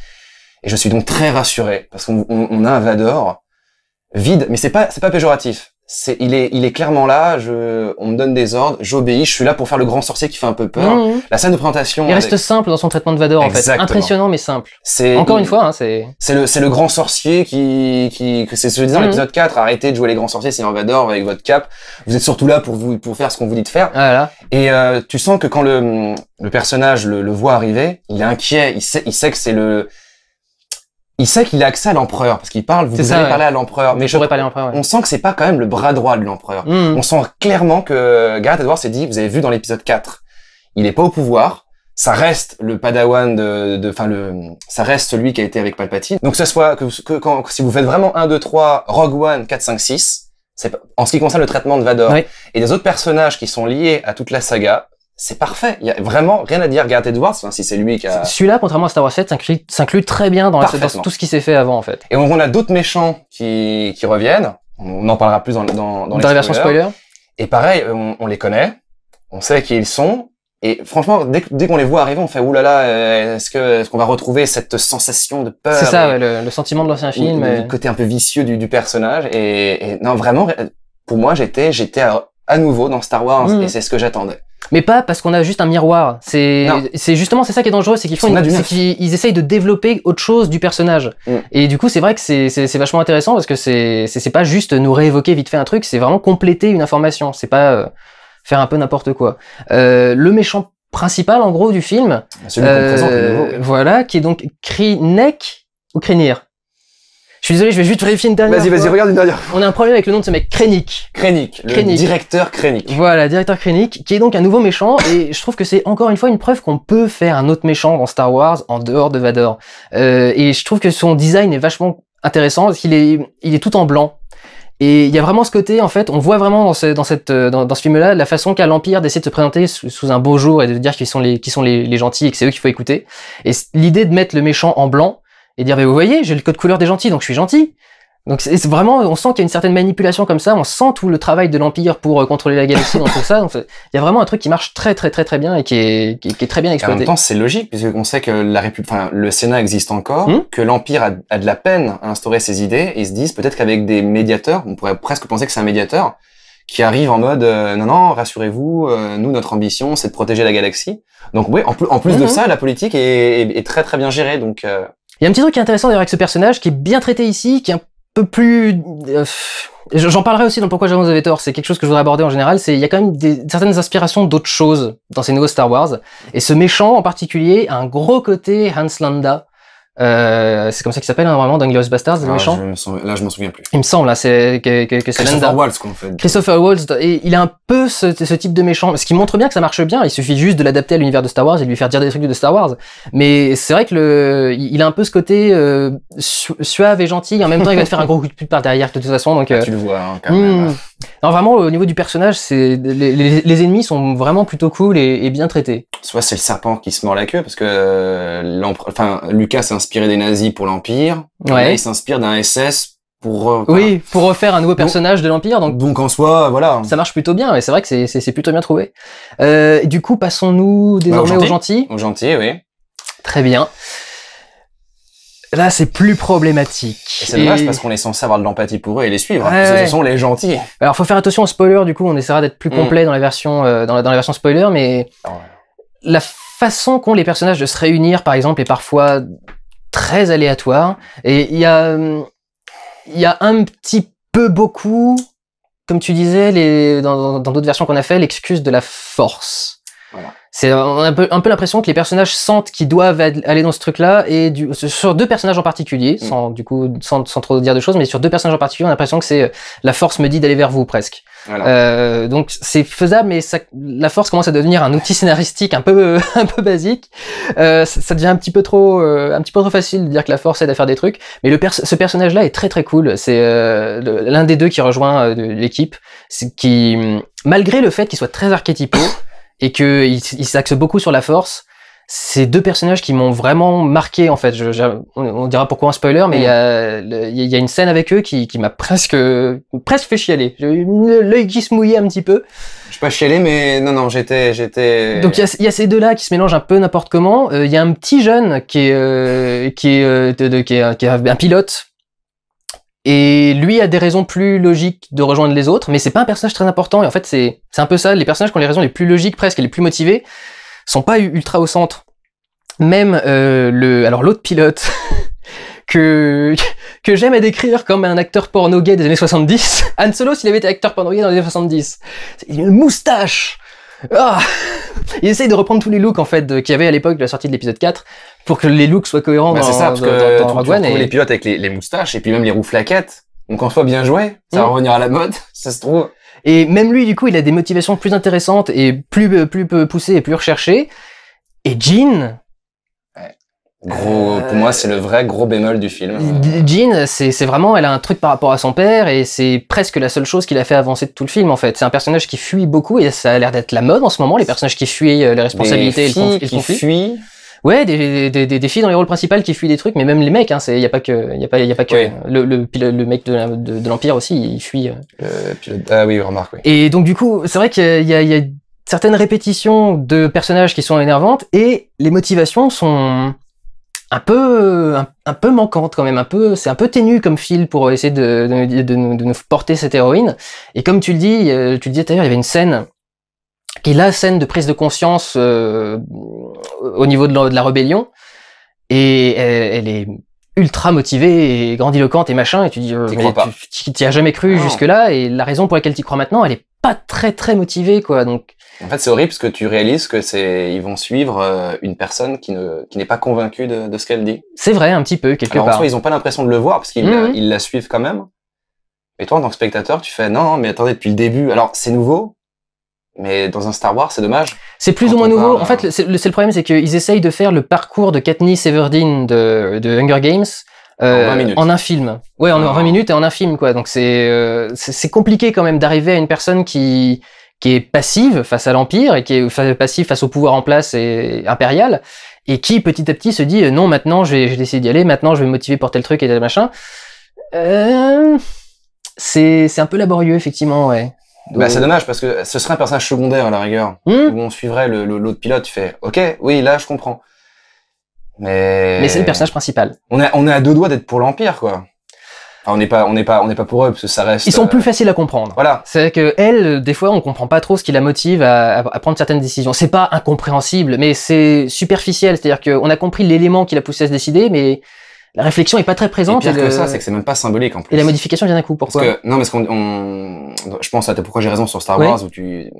[SPEAKER 2] Et je suis donc très rassuré parce qu'on a un Vador vide, mais c'est pas péjoratif. Il est clairement là, on me donne des ordres, j'obéis, je suis là pour faire le grand sorcier qui fait un peu peur. La scène de présentation.
[SPEAKER 1] Il reste simple dans son traitement de Vador, en fait. Impressionnant, mais simple. Encore une fois, c'est
[SPEAKER 2] le grand sorcier que c'est ce que je disais dans l'épisode 4, arrêtez de jouer les grands sorciers, c'est un Vador avec votre cape. Vous êtes surtout là pour faire ce qu'on vous dit de faire.
[SPEAKER 1] Voilà.
[SPEAKER 2] Et, tu sens que quand le personnage le voit arriver, il est inquiet, il sait que il sait qu'il a accès à l'empereur parce qu'il parle. Vous allez parler à l'empereur, mais on sent que c'est pas quand même le bras droit de l'empereur. On sent clairement que Gareth Edwards s'est dit, vous avez vu dans l'épisode 4, il est pas au pouvoir. Ça reste le Padawan ça reste celui qui a été avec Palpatine. Donc que ce soit si vous faites vraiment 1, 2, 3, Rogue One, 4, 5, 6, c'est en ce qui concerne le traitement de Vador et des autres personnages qui sont liés à toute la saga. C'est parfait. Il y a vraiment rien à dire. Gareth Edwards, si c'est lui qui a...
[SPEAKER 1] Celui-là, contrairement à Star Wars 7, s'inclut très bien dans tout ce qui s'est fait avant, en fait.
[SPEAKER 2] Et on a d'autres méchants qui reviennent. On en parlera plus dans les
[SPEAKER 1] versions spoiler.
[SPEAKER 2] Et pareil, on les connaît. On sait qui ils sont. Et franchement, dès qu'on les voit arriver, on fait oulala, est-ce qu'on va retrouver cette sensation de peur?
[SPEAKER 1] C'est ça, ouais, le sentiment de l'ancien film.
[SPEAKER 2] Le côté un peu vicieux du personnage. Et non, vraiment, pour moi, j'étais à nouveau dans Star Wars et c'est ce que j'attendais.
[SPEAKER 1] Mais pas parce qu'on a juste un miroir. C'est justement c'est ça qui est dangereux, c'est qu'ils essayent de développer autre chose du personnage. Et du coup, c'est vrai que c'est vachement intéressant parce que c'est pas juste nous réévoquer vite fait un truc, c'est vraiment compléter une information. C'est pas faire un peu n'importe quoi. Le méchant principal, en gros, du film,
[SPEAKER 2] celui qu'on présente, le nouveau.
[SPEAKER 1] Voilà, qui est donc Krynek ou Krenir. Je suis désolé, je vais juste vérifier une dernière fois.
[SPEAKER 2] Vas-y, regarde une dernière fois.
[SPEAKER 1] On a un problème avec le nom de ce mec, Krennic.
[SPEAKER 2] Le directeur Krennic.
[SPEAKER 1] Voilà, directeur Krennic, qui est donc un nouveau méchant, et je trouve que c'est encore une fois une preuve qu'on peut faire un autre méchant dans Star Wars en dehors de Vador. Et je trouve que son design est vachement intéressant, parce qu'il est tout en blanc. Et il y a vraiment ce côté, en fait, on voit vraiment dans ce film-là la façon qu'a l'Empire d'essayer de se présenter sous un beau jour et de dire qu'ils sont les gentils et que c'est eux qu'il faut écouter. Et l'idée de mettre le méchant en blanc, et dire, mais vous voyez, j'ai le code couleur des gentils, donc je suis gentil. Donc c'est vraiment, on sent qu'il y a une certaine manipulation comme ça, on sent tout le travail de l'Empire pour contrôler la galaxie dans tout ça. Donc il y a vraiment un truc qui marche très bien et qui est très bien exploité.
[SPEAKER 2] En même temps, c'est logique, puisqu'on sait que le Sénat existe encore, que l'Empire a de la peine à instaurer ses idées, et ils se disent peut-être qu'avec des médiateurs, on pourrait presque penser que c'est un médiateur, qui arrive en mode non, rassurez-vous, nous, notre ambition, c'est de protéger la galaxie. Donc oui, en plus de ça, la politique est très bien gérée, donc...
[SPEAKER 1] Il y a un petit truc qui est intéressant d'ailleurs avec ce personnage, qui est bien traité ici, qui est un peu plus... J'en parlerai aussi dans Pourquoi Jason avait tort, c'est quelque chose que je voudrais aborder en général, il y a quand même certaines inspirations d'autres choses dans ces nouveaux Star Wars, et ce méchant en particulier a un gros côté Hans Landa. C'est comme ça qu'il s'appelle normalement dans Inglourious Basterds, le méchant.
[SPEAKER 2] Là, je m'en souviens plus.
[SPEAKER 1] Il me semble, là, que c'est Landa.
[SPEAKER 2] Christopher Waltz, qu'on fait.
[SPEAKER 1] Christopher Waltz, et il a un peu ce type de méchant, ce qui montre bien que ça marche bien. Il suffit juste de l'adapter à l'univers de Star Wars et de lui faire dire des trucs de Star Wars. Mais c'est vrai que il a un peu ce côté suave et gentil. En même temps, il va te faire un gros coup de pute par derrière de toute façon. Donc
[SPEAKER 2] tu le vois hein, quand même.
[SPEAKER 1] Non, vraiment, au niveau du personnage, les ennemis sont vraiment plutôt cool et bien traités.
[SPEAKER 2] Soit c'est le serpent qui se mord la queue, parce que Lucas s'est inspiré des nazis pour l'Empire.
[SPEAKER 1] Ouais.
[SPEAKER 2] Là, il s'inspire d'un SS pour...
[SPEAKER 1] pour refaire un nouveau personnage de l'Empire. Donc
[SPEAKER 2] en soi, voilà.
[SPEAKER 1] Ça marche plutôt bien, et c'est vrai que c'est plutôt bien trouvé. Du coup, passons-nous désormais aux gentils.
[SPEAKER 2] Aux gentils, oui.
[SPEAKER 1] Très bien. Là, c'est plus problématique.
[SPEAKER 2] C'est dommage parce qu'on est censé avoir de l'empathie pour eux et les suivre, parce que ce sont les gentils.
[SPEAKER 1] Alors, faut faire attention aux spoilers, du coup, on essaiera d'être plus complet dans la version, dans la version spoiler, mais la façon qu'ont les personnages de se réunir, par exemple, est parfois très aléatoire. Et il y a un petit peu beaucoup, comme tu disais, dans d'autres versions qu'on a fait, l'excuse de la force. Voilà. On a un peu l'impression que les personnages sentent qu'ils doivent aller dans ce truc-là, et sur deux personnages en particulier, sans trop dire de choses, mais sur deux personnages en particulier, on a l'impression que c'est la force me dit d'aller vers vous, presque. Voilà. Donc c'est faisable, mais la force commence à devenir un outil scénaristique un peu basique. Ça devient un petit peu trop facile de dire que la force aide à faire des trucs. Mais ce personnage-là est très cool. C'est l'un des deux qui rejoint l'équipe, qui, malgré le fait qu'il soit très archétypaux et qu'il s'axe beaucoup sur la force, c'est deux personnages qui m'ont vraiment marqué, en fait. On dira pourquoi un spoiler, mais il y a une scène avec eux qui m'a presque fait chialer. J'ai eu l'œil qui se mouillait un petit peu.
[SPEAKER 2] Je suis pas chialé, mais non, j'étais...
[SPEAKER 1] Donc il y a ces deux-là qui se mélangent un peu n'importe comment. Il y a un petit jeune qui est un pilote. Et lui a des raisons plus logiques de rejoindre les autres, mais c'est pas un personnage très important. Et en fait, c'est un peu ça. Les personnages qui ont les raisons les plus logiques, presque, et les plus motivés, sont pas ultra au centre. Même l'autre pilote que j'aime à décrire comme un acteur porno gay des années 70. Han Solo, s'il avait été acteur porno gay dans les années 70. Il a une moustache. Il essaye de reprendre tous les looks en fait qu'il y avait à l'époque de la sortie de l'épisode 4 pour que les looks soient cohérents dans
[SPEAKER 2] Rogue One. Les pilotes avec les moustaches et puis même les roues flaquettes. Donc en soi bien joué, ça va revenir à la mode, ça se trouve.
[SPEAKER 1] Et même lui du coup, il a des motivations plus intéressantes et plus poussées et plus recherchées. Et Jean,
[SPEAKER 2] pour moi, c'est le vrai gros bémol du film.
[SPEAKER 1] Jean, c'est vraiment, elle a un truc par rapport à son père, et c'est presque la seule chose qui l'a fait avancer de tout le film, en fait. C'est un personnage qui fuit beaucoup, et ça a l'air d'être la mode en ce moment, les personnages qui fuient les responsabilités et le conflit. Ouais, des filles dans les rôles principaux qui fuient des trucs, mais même les mecs, hein, y a pas que
[SPEAKER 2] oui.
[SPEAKER 1] le mec de l'Empire aussi, il fuit.
[SPEAKER 2] Ah oui, remarque, oui.
[SPEAKER 1] Et donc, du coup, c'est vrai qu'il y a certaines répétitions de personnages qui sont énervantes et les motivations sont un peu manquantes quand même, c'est un peu ténu comme fil pour essayer de nous porter cette héroïne. Et comme tu le dis, tu le disais tout à l'heure, il y avait une scène qui est la scène de prise de conscience au niveau de la rébellion, et elle est ultra motivée et grandiloquente et machin, et tu dis tu t'y as jamais cru jusque-là, et la raison pour laquelle tu crois maintenant, elle est pas très motivée, quoi. Donc
[SPEAKER 2] en fait, c'est horrible parce que tu réalises que ils vont suivre une personne qui n'est pas convaincue de ce qu'elle dit.
[SPEAKER 1] C'est vrai, un petit peu, quelque part.
[SPEAKER 2] En soi, ils ont pas l'impression de le voir parce qu'ils la suivent quand même. Et toi, en tant que spectateur, tu fais non, mais attendez, depuis le début. Alors, c'est nouveau. Mais dans un Star Wars, c'est dommage.
[SPEAKER 1] C'est plus ou moins nouveau. En fait, c'est le problème, c'est qu'ils essayent de faire le parcours de Katniss Everdeen de Hunger Games en un film. Ouais, en 20 minutes et en un film, quoi. Donc c'est compliqué quand même d'arriver à une personne qui est passive face à l'Empire et qui est passive face au pouvoir en place et impérial, et qui petit à petit se dit non, maintenant j'ai décidé d'y aller, maintenant je vais me motiver pour tel truc et tel machin. C'est un peu laborieux, effectivement, ouais.
[SPEAKER 2] Bah, c'est dommage parce que ce serait un personnage secondaire à la rigueur, où on suivrait l'autre pilote. Tu fais, ok, oui, là je comprends. Mais
[SPEAKER 1] c'est le personnage principal.
[SPEAKER 2] On est à deux doigts d'être pour l'Empire, quoi. Enfin, on n'est pas pour eux parce que ça reste.
[SPEAKER 1] Ils sont plus faciles à comprendre.
[SPEAKER 2] Voilà.
[SPEAKER 1] C'est que elle, des fois, on comprend pas trop ce qui la motive à prendre certaines décisions. C'est pas incompréhensible, mais c'est superficiel. C'est-à-dire qu'on a compris l'élément qui l'a poussé à se décider, mais la réflexion est pas très présente.
[SPEAKER 2] Et pire que ça, c'est que c'est même pas symbolique en plus.
[SPEAKER 1] Et la modification vient d'un coup. Pourquoi?
[SPEAKER 2] Parce qu'on je pense à pourquoi j'ai raison sur Star Wars, où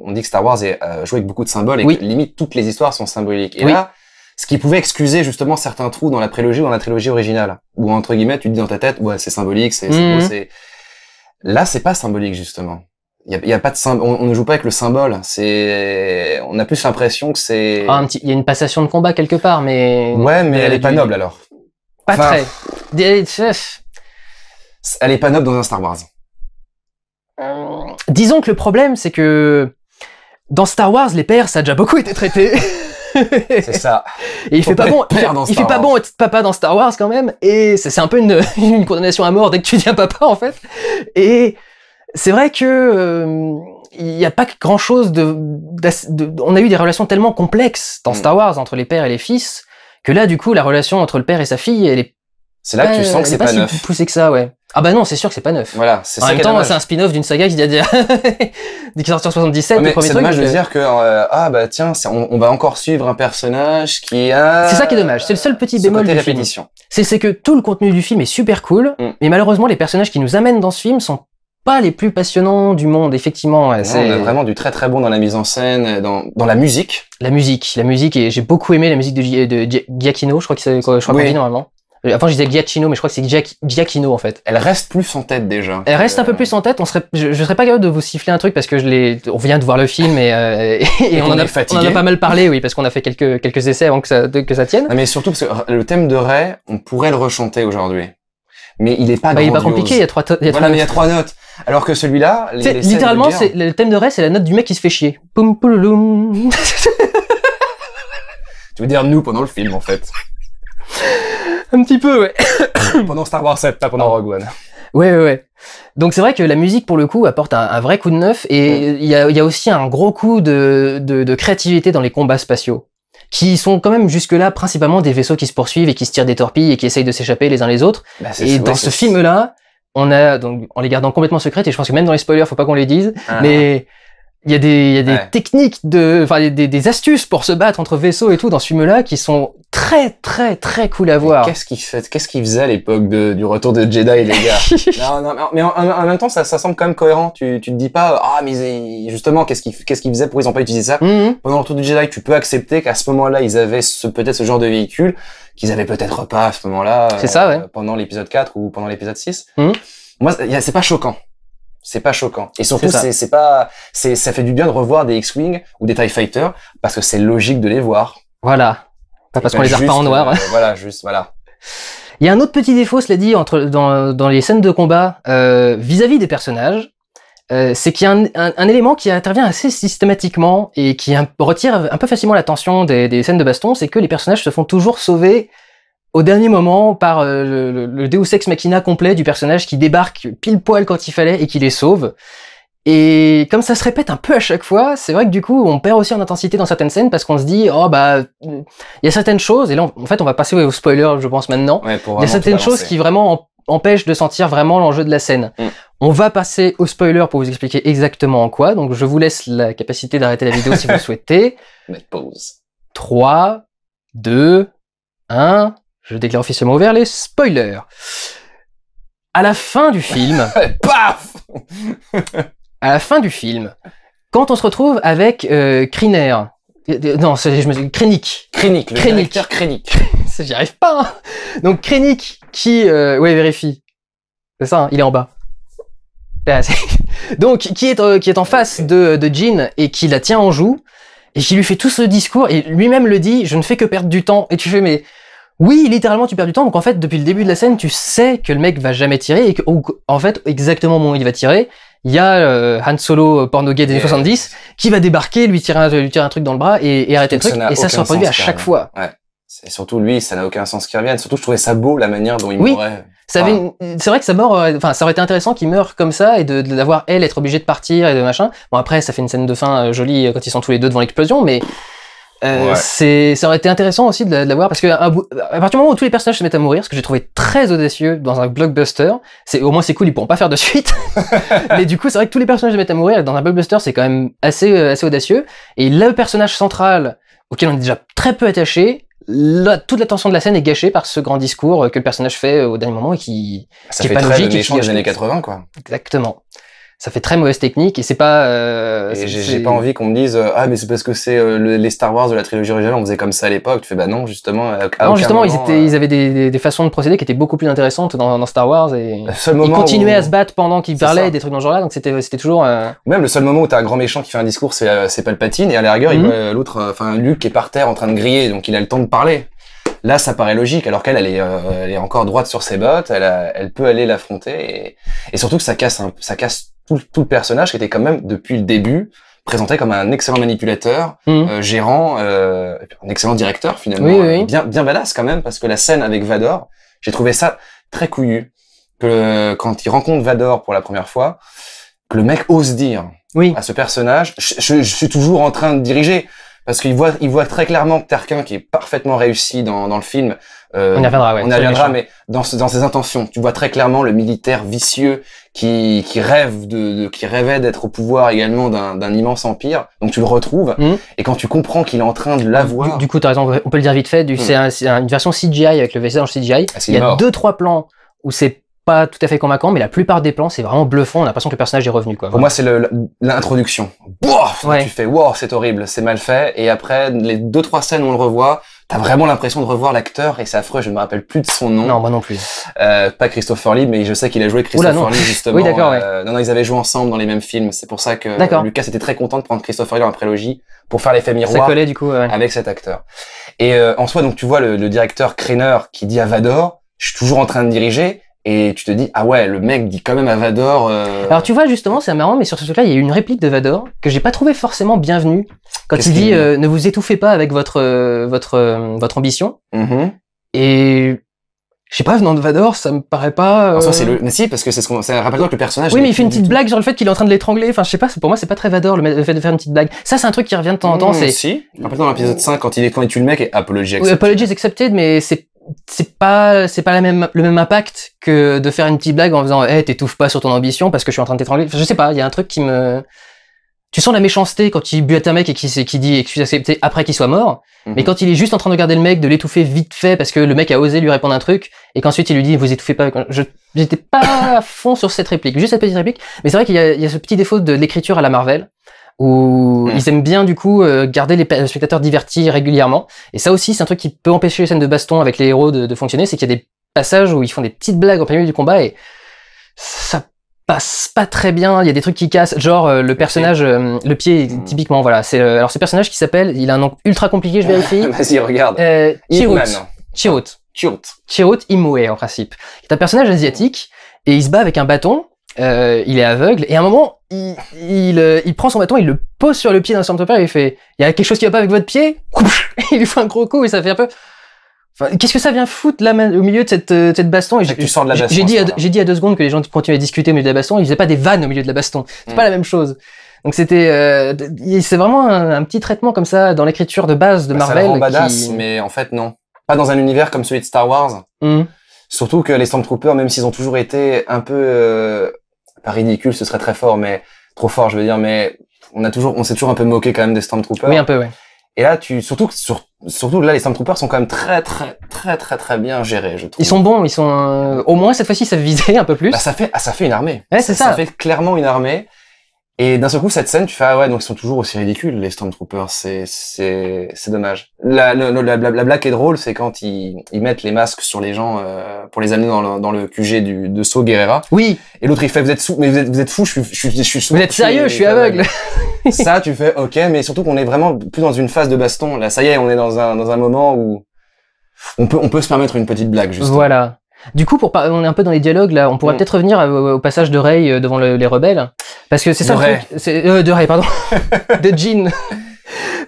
[SPEAKER 2] on dit que Star Wars est joué avec beaucoup de symboles et que limite toutes les histoires sont symboliques. Et là, ce qui pouvait excuser justement certains trous dans la prélogie ou dans la trilogie originale, où entre guillemets tu te dis dans ta tête, ouais, c'est symbolique, c'est beau, c'est. Là, c'est pas symbolique justement. Il y a pas de symbole. On ne joue pas avec le symbole. On a plus l'impression que c'est.
[SPEAKER 1] Il y a une passation de combat quelque part, mais.
[SPEAKER 2] Ouais, mais elle est pas noble alors.
[SPEAKER 1] Pas très.
[SPEAKER 2] Elle est pas noble dans un Star Wars.
[SPEAKER 1] Disons que le problème, c'est que dans Star Wars, les pères, ça a déjà beaucoup été traité.
[SPEAKER 2] C'est ça.
[SPEAKER 1] Et il fait pas bon être papa dans Star Wars quand même. Et c'est un peu une condamnation à mort dès que tu deviens papa, en fait. Et c'est vrai que il y a pas grand chose on a eu des relations tellement complexes dans Star Wars entre les pères et les fils, que là, du coup, la relation entre le père et sa fille, elle est.
[SPEAKER 2] C'est là que tu sens que c'est pas neuf.
[SPEAKER 1] Si poussé que ça, ouais. Ah bah non, c'est sûr que c'est pas neuf.
[SPEAKER 2] Voilà, c'est ça.
[SPEAKER 1] En même temps, c'est un spin-off d'une saga qui est sortie en 77, le premier truc.
[SPEAKER 2] C'est dommage de dire que bah tiens, on va encore suivre un personnage qui a.
[SPEAKER 1] C'est ça qui est dommage. C'est le seul petit bémol du
[SPEAKER 2] répétition.
[SPEAKER 1] C'est que tout le contenu du film est super cool, mais malheureusement, les personnages qui nous amènent dans ce film sont pas les plus passionnants du monde, effectivement.
[SPEAKER 2] On a vraiment du très très bon dans la mise en scène, dans la musique.
[SPEAKER 1] La musique, et j'ai beaucoup aimé la musique de Giacchino, je crois qu'on dit normalement. Avant, je disais Giacchino, mais je crois que c'est Giacchino, en fait.
[SPEAKER 2] Elle reste plus en tête, déjà.
[SPEAKER 1] Elle reste un peu plus en tête. Je serais pas capable de vous siffler un truc parce que on vient de voir le film et on en a pas mal parlé, oui, parce qu'on a fait quelques essais avant que ça tienne.
[SPEAKER 2] Non, mais surtout parce que le thème de Rey, on pourrait le rechanter aujourd'hui. Mais il est pas grandiose.
[SPEAKER 1] Il est pas compliqué, il y a trois
[SPEAKER 2] mais il y a 3 notes. Alors que celui-là,
[SPEAKER 1] littéralement, le thème de Rey, c'est la note du mec qui se fait chier. Poum, poulouloum.
[SPEAKER 2] Tu veux dire nous pendant le film, en fait.
[SPEAKER 1] Un petit peu, ouais.
[SPEAKER 2] Pendant Star Wars 7, pas pendant Rogue One.
[SPEAKER 1] Ouais. Donc c'est vrai que la musique, pour le coup, apporte un vrai coup de neuf, et il y a aussi un gros coup de créativité dans les combats spatiaux, qui sont quand même jusque-là principalement des vaisseaux qui se poursuivent et qui se tirent des torpilles et qui essayent de s'échapper les uns les autres. Et dans ce film-là, on a, donc, en les gardant complètement secrètes, et je pense que même dans les spoilers, faut pas qu'on les dise, mais il y a des techniques des astuces pour se battre entre vaisseaux et tout dans ce film-là qui sont très très très cool à voir.
[SPEAKER 2] Qu'est-ce qu'il faisait à l'époque du retour de Jedi, les gars? non, mais en même temps, ça semble quand même cohérent. Tu te dis pas, mais justement, qu'est-ce qu'ils faisaient, pourquoi ils ont pas utilisé ça? Pendant le retour du Jedi, tu peux accepter qu'à ce moment-là, ils avaient peut-être ce genre de véhicule qu'ils avaient peut-être pas à ce moment-là.
[SPEAKER 1] C'est ça, ouais.
[SPEAKER 2] Pendant l'épisode 4 ou pendant l'épisode 6. Moi, c'est pas choquant. C'est pas choquant. Et surtout, ça fait du bien de revoir des X-Wing ou des TIE Fighters parce que c'est logique de les voir.
[SPEAKER 1] Voilà. Pas parce qu'on les a pas en noir.
[SPEAKER 2] Voilà.
[SPEAKER 1] Il y a un autre petit défaut, cela dit, dans les scènes de combat, vis-à-vis des personnages, c'est qu'il y a un élément qui intervient assez systématiquement et qui retire un peu facilement l'attention des scènes de baston, c'est que les personnages se font toujours sauver au dernier moment par le Deus Ex Machina complet du personnage qui débarque pile poil quand il fallait et qui les sauve. Et comme ça se répète un peu à chaque fois, c'est vrai que du coup, on perd aussi en intensité dans certaines scènes parce qu'on se dit, oh bah, il y a certaines choses, et là, en fait, on va passer au spoiler, je pense, maintenant.
[SPEAKER 2] Ouais,
[SPEAKER 1] Il y a certaines choses qui vraiment empêchent de sentir vraiment l'enjeu de la scène. On va passer au spoiler pour vous expliquer exactement en quoi, donc je vous laisse la capacité d'arrêter la vidéo si vous le souhaitez.
[SPEAKER 2] Mettre pause.
[SPEAKER 1] 3, 2, 1, je déclare officiellement ouvert les spoilers. À la fin du film...
[SPEAKER 2] Paf.
[SPEAKER 1] À la fin du film, quand on se retrouve avec Kriner, non, Krennic.
[SPEAKER 2] Krennic, le directeur Krennic.
[SPEAKER 1] J'y arrive pas. Hein. Donc Krennic qui, ouais, vérifie. C'est ça, hein, il est en bas. Donc qui est en face de Jean et qui la tient en joue et qui lui fait tout ce discours et lui-même le dit, je ne fais que perdre du temps. Et tu fais mais oui, littéralement tu perds du temps. Donc en fait depuis le début de la scène, tu sais que le mec va jamais tirer et en fait exactement au moment où il va tirer. Il y a Han Solo, porno gay des années 70, qui va débarquer, lui tirer un truc dans le bras et arrêter le truc. Et ça se reproduit à chaque fois.
[SPEAKER 2] Ouais. C'est surtout lui, ça n'a aucun sens qu'il revienne. Surtout, je trouvais ça beau, la manière dont il mourait.
[SPEAKER 1] C'est vrai que sa mort, enfin, ça aurait été intéressant qu'il meure comme ça et de l'avoir elle être obligée de partir et de machin. Bon, après, ça fait une scène de fin jolie quand ils sont tous les deux devant l'explosion, mais ça aurait été intéressant aussi de la voir parce que à partir du moment où tous les personnages se mettent à mourir, ce que j'ai trouvé très audacieux dans un blockbuster, au moins c'est cool, ils pourront pas faire de suite. Mais du coup, c'est vrai que tous les personnages se mettent à mourir dans un blockbuster, c'est quand même assez audacieux. Et le personnage central auquel on est déjà très peu attaché, toute l'attention de la scène est gâchée par ce grand discours que le personnage fait au dernier moment et qui
[SPEAKER 2] est
[SPEAKER 1] pas
[SPEAKER 2] très
[SPEAKER 1] logique.
[SPEAKER 2] Méchant des années 80, quoi.
[SPEAKER 1] Exactement. Ça fait très mauvaise technique et c'est pas.
[SPEAKER 2] Et j'ai pas envie qu'on me dise ah mais c'est parce que c'est les Star Wars de la trilogie originale, on faisait comme ça à l'époque. Tu fais bah non justement.
[SPEAKER 1] Non justement ils avaient des façons de procéder qui étaient beaucoup plus intéressantes dans Star Wars et ils continuaient à se battre pendant qu'ils parlaient des trucs dans ce genre-là, donc c'était toujours.
[SPEAKER 2] Même le seul moment où t'as un grand méchant qui fait un discours, c'est Palpatine et à la rigueur il voit l'autre, enfin Luke qui est par terre en train de griller, donc il a le temps de parler. Là, ça paraît logique, alors qu'elle, elle est encore droite sur ses bottes, elle peut aller l'affronter, et surtout que ça casse tout le personnage qui était quand même, depuis le début, présenté comme un excellent manipulateur, gérant, un excellent directeur, finalement, bien badass quand même, parce que la scène avec Vador, j'ai trouvé ça très couillu, que quand il rencontre Vador pour la première fois, que le mec ose dire à ce personnage, je suis toujours en train de diriger, parce qu'il voit très clairement que Tarkin, qui est parfaitement réussi dans le film,
[SPEAKER 1] on y reviendra,
[SPEAKER 2] mais dans ses intentions, tu vois très clairement le militaire vicieux qui rêvait d'être au pouvoir également d'un immense empire. Donc tu le retrouves, et quand tu comprends qu'il est en train de l'avoir.
[SPEAKER 1] Du coup, t'as raison, on peut le dire vite fait, c'est une version CGI avec le vaisseau en CGI. Il y a 2-3 plans où c'est pas tout à fait convaincant, mais la plupart des plans, c'est vraiment bluffant. On a l'impression que le personnage est revenu, quoi.
[SPEAKER 2] Pour moi, c'est l'introduction. Tu fais, wow, c'est horrible, c'est mal fait. Et après, les 2-3 scènes où on le revoit, t'as vraiment l'impression de revoir l'acteur, et c'est affreux, je ne me rappelle plus de son nom.
[SPEAKER 1] Non, moi non plus.
[SPEAKER 2] Pas Christopher Lee, mais je sais qu'il a joué Christopher Lee, justement.
[SPEAKER 1] Oui, d'accord,
[SPEAKER 2] Non, ils avaient joué ensemble dans les mêmes films. C'est pour ça que Lucas était très content de prendre Christopher Lee dans la prélogie pour faire l'effet miroir.
[SPEAKER 1] Ça collait, du coup,
[SPEAKER 2] avec cet acteur. Et en soi, donc tu vois le directeur Krenner qui dit à Vador, je suis toujours en train de diriger. Et tu te dis, ah ouais, le mec dit quand même à Vador...
[SPEAKER 1] Alors tu vois, justement, c'est marrant, mais sur ce truc-là, il y a eu une réplique de Vador que j'ai pas trouvé forcément bienvenue. Quand il dit, ne vous étouffez pas avec votre ambition. Et... je sais pas, venant de Vador, ça me paraît pas...
[SPEAKER 2] Ça, mais si, parce que c'est rappelle-toi que le personnage...
[SPEAKER 1] Oui, mais il fait une petite blague sur le fait qu'il est en train de l'étrangler. Enfin, je sais pas, pour moi, c'est pas très Vador, le fait de faire une petite blague. Ça, c'est un truc qui revient de temps en temps,
[SPEAKER 2] Si. Rappelle-toi dans l'épisode 5, quand il tue le mec, et Apology Accepted.
[SPEAKER 1] Apology Accepted, mais c'est pas le même impact que de faire une petite blague en faisant t'étouffe pas sur ton ambition parce que je suis en train de t'étrangler. Enfin, je sais pas, il y a un truc qui me... Tu sens la méchanceté quand il butte un mec et qui dit excuse acceptée après qu'il soit mort, mais quand il est juste en train de regarder le mec, de l'étouffer vite fait parce que le mec a osé lui répondre un truc, et qu'ensuite il lui dit vous étouffez pas, j'étais pas à fond sur cette réplique, juste cette petite réplique, mais c'est vrai qu'il y a ce petit défaut de l'écriture à la Marvel, où ils aiment bien du coup garder les spectateurs divertis régulièrement, et ça aussi c'est un truc qui peut empêcher les scènes de baston avec les héros de fonctionner, c'est qu'il y a des passages où ils font des petites blagues au plein milieu du combat et ça passe pas très bien, il y a des trucs qui cassent, genre le personnage, le pied typiquement, voilà, c'est alors ce personnage qui s'appelle, il a un nom ultra compliqué, je vérifie.
[SPEAKER 2] Vas-y, regarde.
[SPEAKER 1] Chirrut Imwe en principe. C'est un personnage asiatique et il se bat avec un bâton. Il est aveugle et à un moment il prend son bâton, il le pose sur le pied d'un Stormtrooper et il fait il y a quelque chose qui va pas avec votre pied. Il lui fait un gros coup et ça fait un peu Enfin, qu'est-ce que ça vient foutre là au milieu de cette baston? Et
[SPEAKER 2] tu sors de la baston.
[SPEAKER 1] J'ai dit à 2 secondes que les gens continuaient à discuter au milieu de la baston. Ils faisaient pas des vannes au milieu de la baston. C'est pas la même chose. Donc c'est vraiment un petit traitement comme ça dans l'écriture de base de Marvel.
[SPEAKER 2] Ça le rend badass, mais en fait non. Pas dans un univers comme celui de Star Wars. Surtout que les Stormtroopers, même s'ils ont toujours été un peu pas ridicules, ce serait très fort, mais trop fort, je veux dire, mais on s'est toujours un peu moqué quand même des Stormtroopers.
[SPEAKER 1] Oui, un peu, ouais.
[SPEAKER 2] Et là, surtout là, les Stormtroopers sont quand même très bien gérés, je trouve.
[SPEAKER 1] Ils sont bons, au moins cette fois-ci, ça visait un peu plus.
[SPEAKER 2] Bah, ça fait une armée.
[SPEAKER 1] Ouais, c'est ça.
[SPEAKER 2] Ça fait clairement une armée. Et d'un seul coup, cette scène, tu fais, ah ouais, donc ils sont toujours aussi ridicules, les Stormtroopers. C'est dommage. La blague qui est drôle, c'est quand ils mettent les masques sur les gens, pour les amener dans le QG de Saw Gerrera.
[SPEAKER 1] Oui.
[SPEAKER 2] Et l'autre, il fait, vous êtes fous, je suis sourd.
[SPEAKER 1] Vous êtes sérieux, je suis aveugle.
[SPEAKER 2] Ça, tu fais, ok, mais surtout qu'on est vraiment plus dans une phase de baston. Là, ça y est, on est dans un moment où on peut se permettre une petite blague, justement.
[SPEAKER 1] Voilà. Du coup, on est un peu dans les dialogues là, on pourrait peut-être revenir au passage de Rey devant les rebelles, parce que c'est ça le truc. De Rey, pardon, de Jean.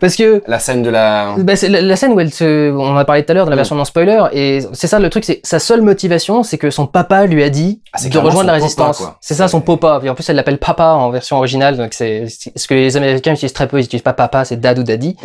[SPEAKER 1] Parce que
[SPEAKER 2] la scène de la
[SPEAKER 1] c'est la scène où on en a parlé tout à l'heure dans la version non spoiler, et c'est ça le truc, c'est sa seule motivation, c'est que son papa lui a dit de rejoindre la résistance. C'est ça, son papa. Et en plus elle l'appelle papa en version originale, donc c'est ce que les Américains utilisent très peu, ils utilisent pas papa, c'est dad ou daddy.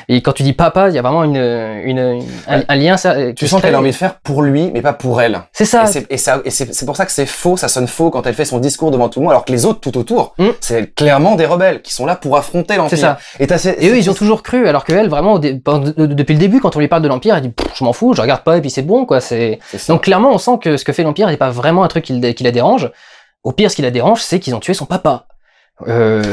[SPEAKER 1] Et quand tu dis papa, il y a vraiment un lien.
[SPEAKER 2] Tu sens qu'elle a envie de faire pour lui, mais pas pour elle.
[SPEAKER 1] C'est ça.
[SPEAKER 2] Et c'est pour ça que c'est faux, ça sonne faux quand elle fait son discours devant tout le monde, alors que les autres tout autour, c'est clairement des rebelles qui sont là pour affronter l'Empire.
[SPEAKER 1] C'est ça. Et eux, ils ont toujours cru, alors qu'elle, vraiment, depuis le début, quand on lui parle de l'Empire, elle dit je m'en fous, je regarde pas, et puis c'est bon, quoi. Donc clairement, on sent que ce que fait l'Empire n'est pas vraiment un truc qui la dérange. Au pire, ce qui la dérange, c'est qu'ils ont tué son papa.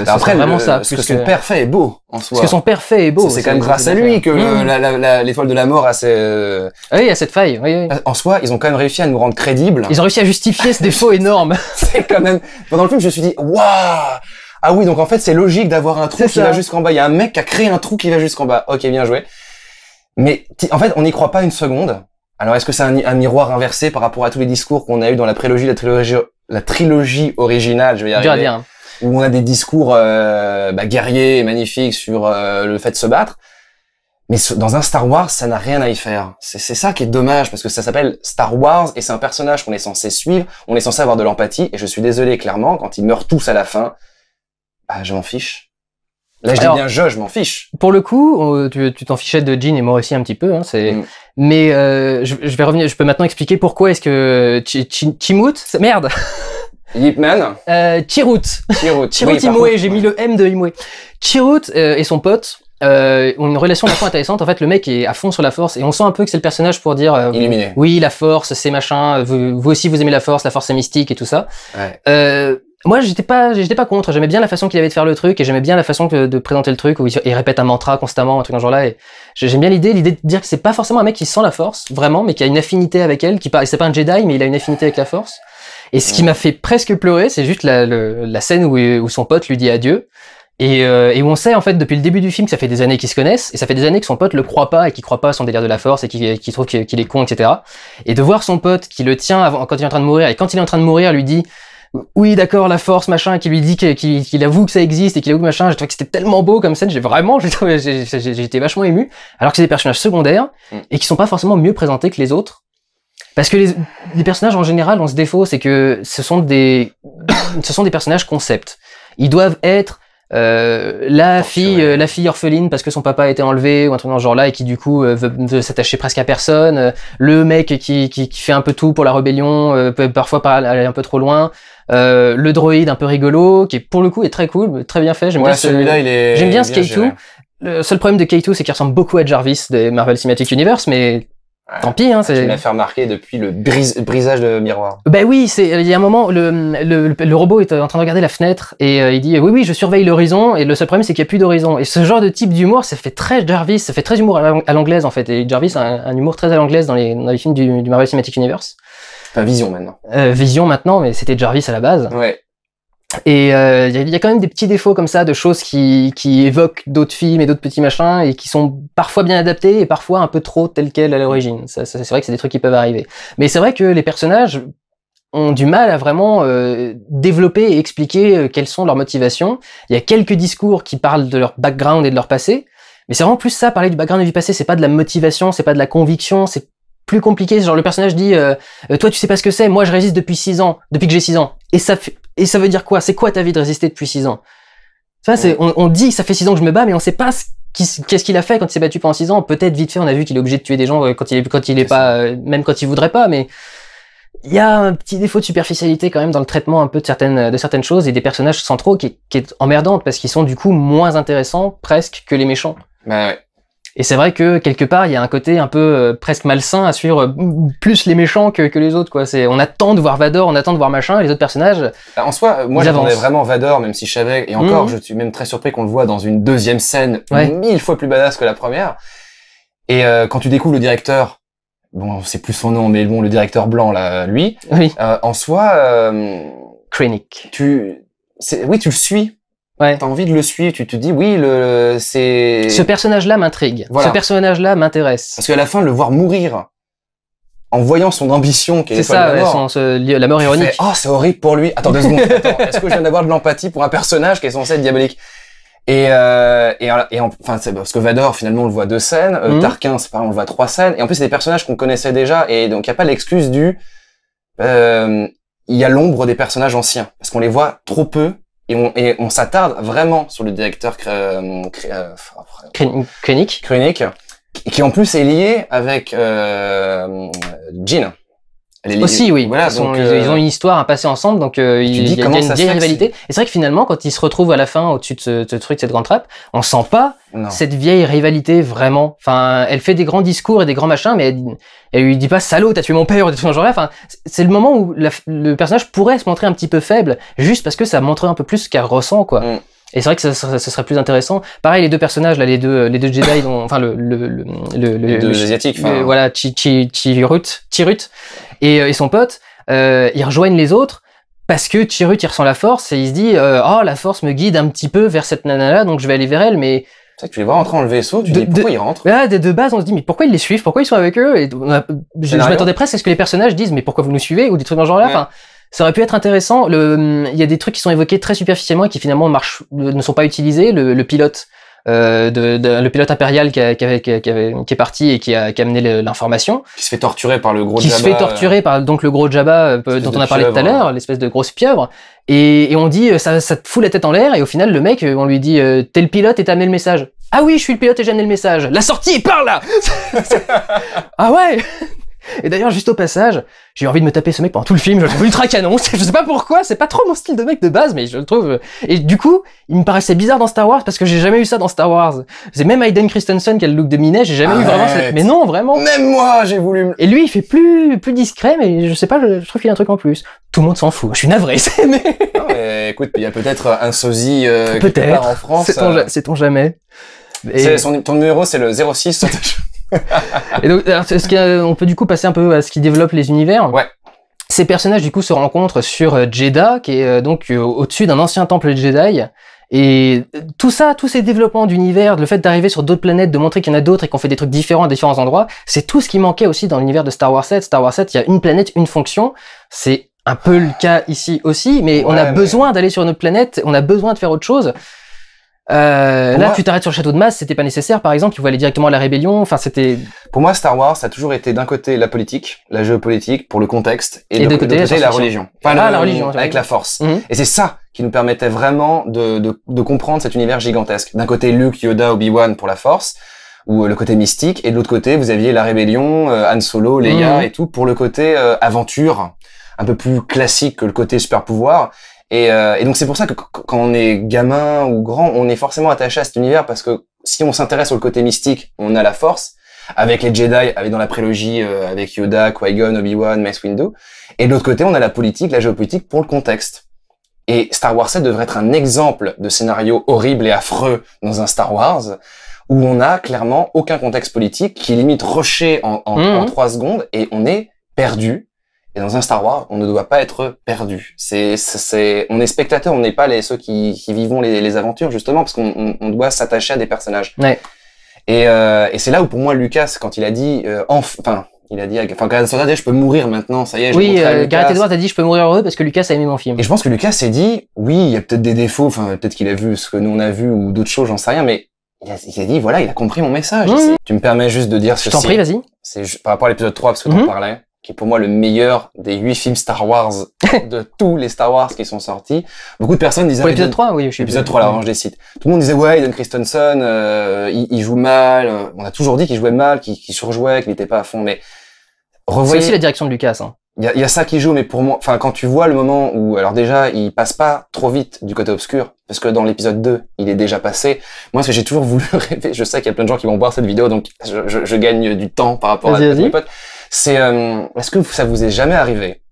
[SPEAKER 2] Après,
[SPEAKER 1] vraiment ça.
[SPEAKER 2] Ce que son père fait est beau, en soi.
[SPEAKER 1] Ce que son père fait est beau.
[SPEAKER 2] C'est quand même grâce à lui que l'étoile de la mort a ses...
[SPEAKER 1] Oui, à cette faille. Oui.
[SPEAKER 2] En soi, ils ont quand même réussi à nous rendre crédibles.
[SPEAKER 1] Ils ont réussi à justifier ce défaut énorme.
[SPEAKER 2] C'est quand même... Pendant le film, je me suis dit, waouh! Ah oui, donc en fait, c'est logique d'avoir un trou qui va jusqu'en bas. Il y a un mec qui a créé un trou qui va jusqu'en bas. Ok, bien joué. Mais en fait, on n'y croit pas une seconde. Alors, est-ce que c'est un miroir inversé par rapport à tous les discours qu'on a eu dans la prélogie, la trilogie originale, je vais y arriver, où on a des discours guerriers et magnifiques sur le fait de se battre. Mais dans un Star Wars, ça n'a rien à y faire. C'est ça qui est dommage, parce que ça s'appelle Star Wars, et c'est un personnage qu'on est censé suivre, on est censé avoir de l'empathie, et je suis désolé, clairement, quand ils meurent tous à la fin, je m'en fiche. Là, dis bien je m'en fiche.
[SPEAKER 1] Pour le coup, tu t'en fichais de Jean et moi aussi un petit peu, hein, mais je vais revenir, je peux maintenant expliquer pourquoi est-ce que Chimut, merde.
[SPEAKER 2] Yip Man.
[SPEAKER 1] Chirrut Imwe, j'ai mis le M de Imwe. Chirrut et son pote ont une relation vachement intéressante. En fait, le mec est à fond sur la force, et on sent un peu que c'est le personnage pour dire
[SPEAKER 2] illuminé.
[SPEAKER 1] Oui, la force, c'est machin, vous aussi vous aimez la force c'est mystique et tout ça.
[SPEAKER 2] Ouais.
[SPEAKER 1] Moi, j'étais pas contre. J'aimais bien la façon qu'il avait de faire le truc, et j'aimais bien la façon de présenter le truc où il répète un mantra constamment, un truc dans ce genre-là. Et j'aime bien l'idée de dire que c'est pas forcément un mec qui sent la force, vraiment, mais qui a une affinité avec elle, c'est pas un Jedi, mais il a une affinité avec la force. Et ce qui m'a fait presque pleurer, c'est juste la scène où son pote lui dit adieu. Et où on sait, en fait, depuis le début du film, que ça fait des années qu'ils se connaissent, et ça fait des années que son pote le croit pas, et qu'il croit pas à son délire de la force, et qu'il trouve qu'il est con, etc. Et de voir son pote qui le tient quand il est en train de mourir, et quand il est en train de mourir, lui dit oui, d'accord, la force, machin, qui lui dit qu'il avoue que ça existe et qu'il avoue que machin. Je trouvais que c'était tellement beau comme scène. J'étais vachement ému. Alors que c'est des personnages secondaires et qui sont pas forcément mieux présentés que les autres. Parce que les personnages en général ont ce défaut, c'est que ce sont des personnages concept. Ils doivent être la fille orpheline parce que son papa a été enlevé ou un truc dans ce genre-là, et qui du coup veut s'attacher presque à personne, le mec qui fait un peu tout pour la rébellion, peut parfois aller un peu trop loin, le droïde un peu rigolo qui pour le coup est très cool, très bien fait. J'aime bien
[SPEAKER 2] celui-là, j'aime
[SPEAKER 1] bien ce K2. Le seul problème de K2, c'est qu'il ressemble beaucoup à Jarvis des Marvel Cinematic Universe, mais tant pis, hein,
[SPEAKER 2] tu m'as fait remarquer depuis le brisage de miroir.
[SPEAKER 1] Ben oui, il y a un moment, le robot est en train de regarder la fenêtre, et il dit oui, je surveille l'horizon, et le seul problème c'est qu'il n'y a plus d'horizon. Et ce genre de type d'humour, ça fait très Jarvis, ça fait très humour à l'anglaise en fait. Et Jarvis a un humour très à l'anglaise dans les films du Marvel Cinematic Universe.
[SPEAKER 2] Enfin, Vision maintenant.
[SPEAKER 1] Vision maintenant, mais c'était Jarvis à la base.
[SPEAKER 2] Ouais.
[SPEAKER 1] Et il y a quand même des petits défauts comme ça, de choses qui évoquent d'autres films et d'autres petits machins, et qui sont parfois bien adaptés et parfois un peu trop tels quels à l'origine. Ça, c'est vrai que c'est des trucs qui peuvent arriver. Mais c'est vrai que les personnages ont du mal à vraiment développer et expliquer quelles sont leurs motivations. Il y a quelques discours qui parlent de leur background et de leur passé, mais c'est vraiment plus ça, parler du background et du passé. C'est pas de la motivation, c'est pas de la conviction, c'est plus compliqué. Genre le personnage dit toi tu sais pas ce que c'est, moi je résiste depuis 6 ans, depuis que j'ai 6 ans. Et ça veut dire quoi? C'est quoi ta vie de résister depuis 6 ans? Ça c'est on dit ça fait 6 ans que je me bats, mais on sait pas qu'est-ce qu'il a fait quand il s'est battu pendant 6 ans. Peut-être vite fait on a vu qu'il est obligé de tuer des gens quand il est pas même quand il voudrait pas, mais il y a un petit défaut de superficialité quand même dans le traitement un peu de certaines choses et des personnages centraux qui est emmerdante parce qu'ils sont du coup moins intéressants presque que les méchants.
[SPEAKER 2] Bah ouais.
[SPEAKER 1] Et c'est vrai que quelque part il y a un côté un peu presque malsain à suivre plus les méchants que les autres quoi. On attend de voir Vador, on attend de voir machin, et les autres personnages.
[SPEAKER 2] En soi, moi j'attendais vraiment Vador, même si je savais, et encore je suis même très surpris qu'on le voit dans une deuxième scène 1000 fois plus badass que la première. Et quand tu découvres le directeur, bon c'est plus son nom, mais bon le directeur blanc là, lui,
[SPEAKER 1] oui.
[SPEAKER 2] En soi,
[SPEAKER 1] Krennic.
[SPEAKER 2] Oui tu le suis.
[SPEAKER 1] Ouais.
[SPEAKER 2] T'as envie de le suivre, tu te dis oui, c'est...
[SPEAKER 1] Ce personnage-là m'intrigue. Voilà. Ce personnage-là m'intéresse.
[SPEAKER 2] Parce qu'à la fin, le voir mourir, en voyant son ambition, qui est
[SPEAKER 1] ça, la mort ironique.
[SPEAKER 2] Oh, c'est horrible pour lui. Attends 2 secondes. Est-ce que je viens d'avoir de l'empathie pour un personnage qui est censé être diabolique? Enfin, c'est parce que Vador, finalement, on le voit 2 scènes. Tarkin, c'est pareil, on le voit 3 scènes. Et en plus, c'est des personnages qu'on connaissait déjà. Et donc, il n'y a pas l'excuse il y a l'ombre des personnages anciens. Parce qu'on les voit trop peu. Et on s'attarde vraiment sur le directeur
[SPEAKER 1] Krennic,
[SPEAKER 2] qui en plus est lié avec Jean.
[SPEAKER 1] Aussi, oui.
[SPEAKER 2] Voilà,
[SPEAKER 1] ils ont une histoire à passer ensemble, donc il y a une vieille rivalité. Et c'est vrai que finalement, quand ils se retrouvent à la fin au-dessus de ce truc, cette grande trappe, on sent pas cette vieille rivalité vraiment. Enfin, elle fait des grands discours et des grands machins, mais elle lui dit pas salaud, t'as tué mon père ou des trucs dans ce genre-là. Enfin, c'est le moment où le personnage pourrait se montrer un petit peu faible, juste parce que ça montrait un peu plus ce qu'elle ressent, quoi. Et c'est vrai que ça serait plus intéressant. Pareil, les 2 personnages là, les deux Jedi, enfin
[SPEAKER 2] les 2 asiatiques,
[SPEAKER 1] voilà, Chirrut et son pote, ils rejoignent les autres parce que Chirrut il ressent la force et il se dit oh la force me guide un petit peu vers cette nana là, donc je vais aller vers elle. Mais
[SPEAKER 2] c'est vrai que tu les vois rentrer dans le vaisseau, tu te dis pourquoi ils rentrent.
[SPEAKER 1] Là, de base on se dit mais pourquoi ils les suivent, pourquoi ils sont avec eux, et je m'attendais presque à ce que les personnages disent mais pourquoi vous nous suivez ou des trucs dans ce genre là. Enfin, ça aurait pu être intéressant. Il y a des trucs qui sont évoqués très superficiellement et qui finalement ne sont pas utilisés. Le pilote, le pilote impérial qui est parti et qui a amené l'information.
[SPEAKER 2] Qui se fait torturer par le gros
[SPEAKER 1] Jabba. Qui se fait torturer par donc le gros Jabba dont on a parlé tout à l'heure, l'espèce de grosse pieuvre. Et on dit ça te fout la tête en l'air, et au final le mec on lui dit t'es le pilote et t'as amené le message. Ah oui, je suis le pilote et j'ai amené le message. La sortie est par là. Ah ouais. Et d'ailleurs, juste au passage, j'ai eu envie de me taper ce mec pendant tout le film, je le trouve ultra canon, je sais pas pourquoi, c'est pas trop mon style de mec de base, mais je le trouve... Et du coup, il me paraissait bizarre dans Star Wars, parce que j'ai jamais eu ça dans Star Wars. C'est même Hayden Christensen qui a le look de Minet, j'ai jamais eu vraiment cette... Mais non, vraiment.
[SPEAKER 2] Même moi, j'ai voulu...
[SPEAKER 1] Et lui, il fait plus discret, mais je sais pas, je trouve qu'il y a un truc en plus. Tout le monde s'en fout, je suis navré, mais...
[SPEAKER 2] Non, mais écoute, il y a peut-être un sosie
[SPEAKER 1] peut-être
[SPEAKER 2] en France.
[SPEAKER 1] Sait-on jamais.
[SPEAKER 2] Et... Ton numéro, c'est le 06.
[SPEAKER 1] Et donc, on peut du coup passer un peu à ce qui développe les univers.
[SPEAKER 2] Ouais.
[SPEAKER 1] Ces personnages du coup se rencontrent sur Jedha, qui est donc au-dessus d'un ancien temple Jedi. Et tout ça, tous ces développements d'univers, le fait d'arriver sur d'autres planètes, de montrer qu'il y en a d'autres et qu'on fait des trucs différents à différents endroits, c'est tout ce qui manquait aussi dans l'univers de Star Wars 7. Star Wars 7, il y a une planète, une fonction. C'est un peu le cas ici aussi, mais on a besoin d'aller sur une autre planète, on a besoin de faire autre chose. Là, tu t'arrêtes sur le château de Maz, c'était pas nécessaire, par exemple, tu voulais aller directement à la rébellion, enfin, c'était...
[SPEAKER 2] Pour moi, Star Wars, ça a toujours été d'un côté la politique, la géopolitique, pour le contexte, et de l'autre côté la religion. Enfin, la religion, avec la force. Et c'est ça qui nous permettait vraiment de comprendre cet univers gigantesque. D'un côté, Luke, Yoda, Obi-Wan pour la force, ou le côté mystique, et de l'autre côté, vous aviez la rébellion, Han Solo, Leia, et tout, pour le côté aventure, un peu plus classique que le côté super pouvoir. Et donc c'est pour ça que quand on est gamin ou grand, on est forcément attaché à cet univers, parce que si on s'intéresse au côté mystique, on a la force, avec les Jedi, avec dans la prélogie, avec Yoda, Qui-Gon, Obi-Wan, Mace Windu. Et de l'autre côté, on a la politique, la géopolitique pour le contexte. Et Star Wars 7 devrait être un exemple de scénario horrible et affreux dans un Star Wars, où on a clairement aucun contexte politique, qui est limite rushé en 3 secondes, et on est perdu. Et dans un Star Wars, on ne doit pas être perdu. On est spectateur, on n'est pas ceux qui vivons les aventures, justement, parce qu'on doit s'attacher à des personnages.
[SPEAKER 1] Ouais.
[SPEAKER 2] Et c'est là où, pour moi, Lucas, quand il a dit, il a dit, quand je peux mourir maintenant, ça y est,
[SPEAKER 1] oui, Gareth Edwards a dit, je peux mourir heureux parce que Lucas a aimé mon film.
[SPEAKER 2] Et je pense que Lucas s'est dit, oui, il y a peut-être des défauts, peut-être qu'il a vu ce que nous on a vu ou d'autres choses, j'en sais rien, mais il a dit, voilà, il a compris mon message. Tu me permets juste de dire ceci.
[SPEAKER 1] Je t'en prie, vas-y.
[SPEAKER 2] C'est par rapport à l'épisode 3, parce que t'en parlais, qui est pour moi le meilleur des 8 films Star Wars, de tous les Star Wars qui sont sortis. Beaucoup de personnes disaient...
[SPEAKER 1] Pour l'épisode 3, oui, je suis...
[SPEAKER 2] L'épisode 3, la revanche des Sith. Tout le monde disait, ouais, Hayden Christensen, il joue mal. On a toujours dit qu'il jouait mal, qu'il surjouait, qu'il n'était pas à fond, mais...
[SPEAKER 1] C'est aussi la direction de Lucas, hein.
[SPEAKER 2] Il y a ça qui joue, mais pour moi, enfin, quand tu vois le moment où, alors déjà, il passe pas trop vite du côté obscur, parce que dans l'épisode 2, il est déjà passé. Moi, ce que j'ai toujours voulu rêver, je sais qu'il y a plein de gens qui vont voir cette vidéo, donc je gagne du temps par rapport à mes potes. C'est, est-ce que ça vous est jamais arrivé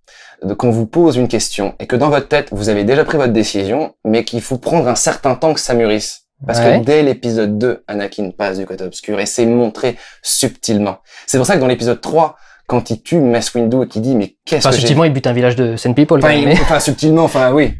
[SPEAKER 2] qu'on vous pose une question et que dans votre tête, vous avez déjà pris votre décision, mais qu'il faut prendre un certain temps que ça mûrisse? Parce que dès l'épisode 2, Anakin passe du côté obscur et c'est montré subtilement. C'est pour ça que dans l'épisode 3, quand il tue Mace Windu et qu'il dit mais qu'est-ce que
[SPEAKER 1] subtilement il bute un village de Sand People.
[SPEAKER 2] Enfin subtilement, enfin oui.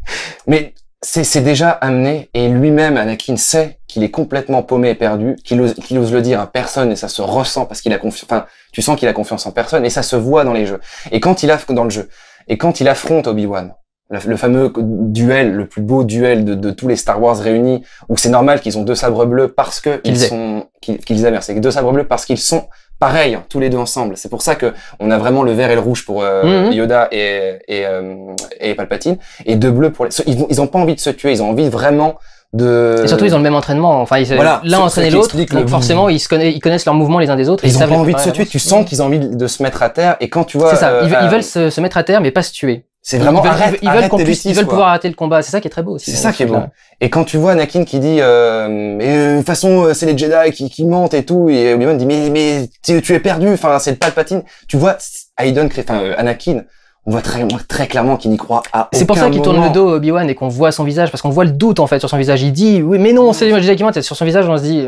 [SPEAKER 2] Mais c'est déjà amené et lui-même Anakin sait qu'il est complètement paumé et perdu, qu'il ose le dire à personne et ça se ressent parce qu'il a confiance. Enfin, tu sens qu'il a confiance en personne et ça se voit dans les jeux. Et quand il affronte Obi-Wan, le fameux duel, le plus beau duel de tous les Star Wars réunis, où c'est normal qu'ils ont deux sabres bleus parce que qu'ils aient, merci, deux sabres bleus parce qu'ils sont pareil, tous les deux ensemble. C'est pour ça que on a vraiment le vert et le rouge pour Yoda et Palpatine, et deux bleus pour les... Ils ont pas envie de se tuer, ils ont envie vraiment de...
[SPEAKER 1] Et surtout, ils ont le même entraînement. Enfin, l'un entraîne l'autre, donc forcément, ils connaissent leurs mouvements les uns des autres.
[SPEAKER 2] Ils ont pas envie de se tuer, tu sens qu'ils ont envie de se mettre à terre, et quand tu vois...
[SPEAKER 1] C'est ça, ils veulent se mettre à terre, mais pas se tuer.
[SPEAKER 2] C'est vraiment
[SPEAKER 1] ils veulent pouvoir arrêter le combat. C'est ça qui est très beau aussi.
[SPEAKER 2] C'est ça qui est beau. Et quand tu vois Anakin qui dit, de toute façon, c'est les Jedi qui mentent et tout, et Obi-Wan dit, mais tu es perdu. Enfin, c'est le Palpatine. Tu vois, Anakin, on voit très clairement qu'il n'y croit à aucun moment.
[SPEAKER 1] C'est pour ça qu'il tourne le dos à Obi-Wan et qu'on voit son visage, parce qu'on voit le doute en fait sur son visage. Il dit, oui, mais non, c'est les Jedi qui mentent. Sur son visage, on se dit,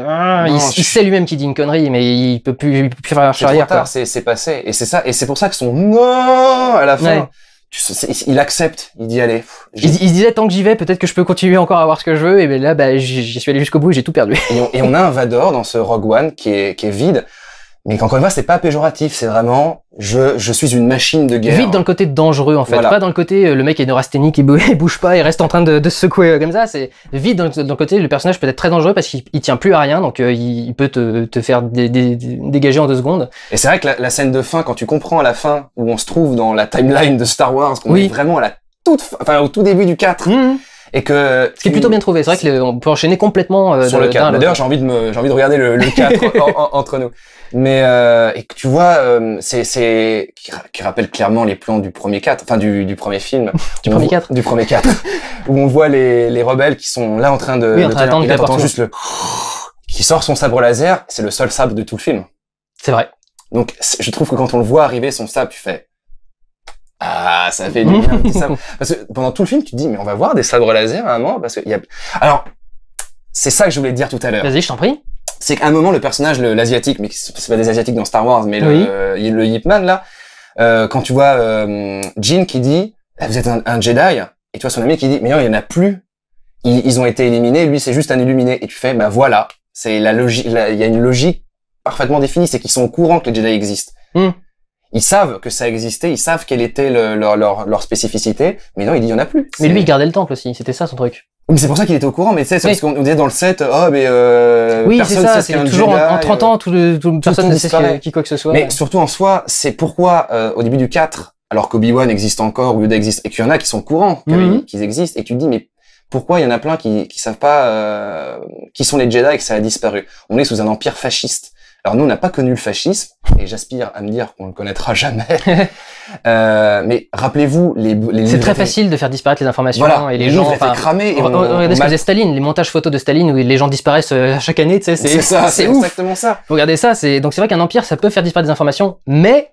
[SPEAKER 1] il sait lui-même qu'il dit une connerie, mais il peut plus faire marche arrière.
[SPEAKER 2] C'est passé. Et c'est ça. Et c'est pour ça que son non à la fin. Ouais. Il accepte, il dit allez.
[SPEAKER 1] Il se disait tant que j'y vais, peut-être que je peux continuer encore à avoir ce que je veux, et ben là, j'y suis allé jusqu'au bout et j'ai tout perdu.
[SPEAKER 2] Et on a un Vador dans ce Rogue One qui est vide, mais qu'encore une fois, c'est pas péjoratif, c'est vraiment je suis une machine de guerre.
[SPEAKER 1] Vide dans le côté dangereux en fait, pas dans le côté le mec est neurasthénique, il bouge pas, il reste en train de se secouer comme ça. C'est vide dans le côté le personnage peut être très dangereux parce qu'il tient plus à rien, donc il peut te faire dégager en 2 secondes.
[SPEAKER 2] Et c'est vrai que la scène de fin, quand tu comprends à la fin où on se trouve dans la timeline de Star Wars, qu'on est vraiment à la au tout début du 4. Et que
[SPEAKER 1] ce qui est plutôt bien trouvé, c'est vrai qu'on peut enchaîner complètement
[SPEAKER 2] sur le 4. D'ailleurs, j'ai envie de regarder le 4 entre nous. Mais et que tu vois, c'est qui rappelle clairement les plans du premier 4, enfin du premier film,
[SPEAKER 1] du
[SPEAKER 2] premier 4, où on voit les rebelles qui sont là en train de
[SPEAKER 1] attendre,
[SPEAKER 2] et là t'entends juste qui sort son sabre laser, c'est le seul sabre de tout le film.
[SPEAKER 1] C'est vrai.
[SPEAKER 2] Donc je trouve que quand on le voit arriver son sabre, tu fais ah, ça fait du bien, ça. Parce que pendant tout le film, tu te dis, mais on va voir des sabres laser à un moment, parce que alors, c'est ça que je voulais te dire tout à l'heure.
[SPEAKER 1] Vas-y, je t'en prie.
[SPEAKER 2] C'est qu'à un moment, le personnage, l'asiatique, mais c'est pas des asiatiques dans Star Wars, mais le Yip Man, là, quand tu vois, Jin qui dit, vous êtes un Jedi, et tu vois son ami qui dit, mais non, il y en a plus. Ils ont été éliminés, lui, c'est juste un illuminé. Et tu fais, bah voilà. C'est la logique, il y a une logique parfaitement définie, c'est qu'ils sont au courant que les Jedi existent. Ils savent que ça existait, ils savent quelle était leur spécificité, mais non, il dit il y en a plus.
[SPEAKER 1] Mais lui, il gardait le temple aussi, c'était ça son truc.
[SPEAKER 2] Oui, mais c'est pour ça qu'il était au courant, mais tu sais, c'est parce qu'on disait dans le set,
[SPEAKER 1] oui, c'est ça, c'est toujours en 30 ans, personne ne sait qui quoi que ce soit.
[SPEAKER 2] Mais surtout en soi, c'est pourquoi, au début du 4, alors qu'Obi-Wan existe encore, ou Yoda existe, et qu'il y en a qui sont au courant qu'ils existent, et tu te dis, mais pourquoi il y en a plein qui savent pas, qui sont les Jedi et que ça a disparu? On est sous un empire fasciste. Alors nous, on n'a pas connu le fascisme, et j'aspire à me dire qu'on le connaîtra jamais. Mais rappelez-vous,
[SPEAKER 1] c'est très facile de faire disparaître les informations et les gens.
[SPEAKER 2] Cramer.
[SPEAKER 1] Regardez ce que faisait Staline, les montages photos de Staline où les gens disparaissent chaque année, tu sais,
[SPEAKER 2] c'est exactement ça.
[SPEAKER 1] Faut regarder ça, donc c'est vrai qu'un empire, ça peut faire disparaître des informations, mais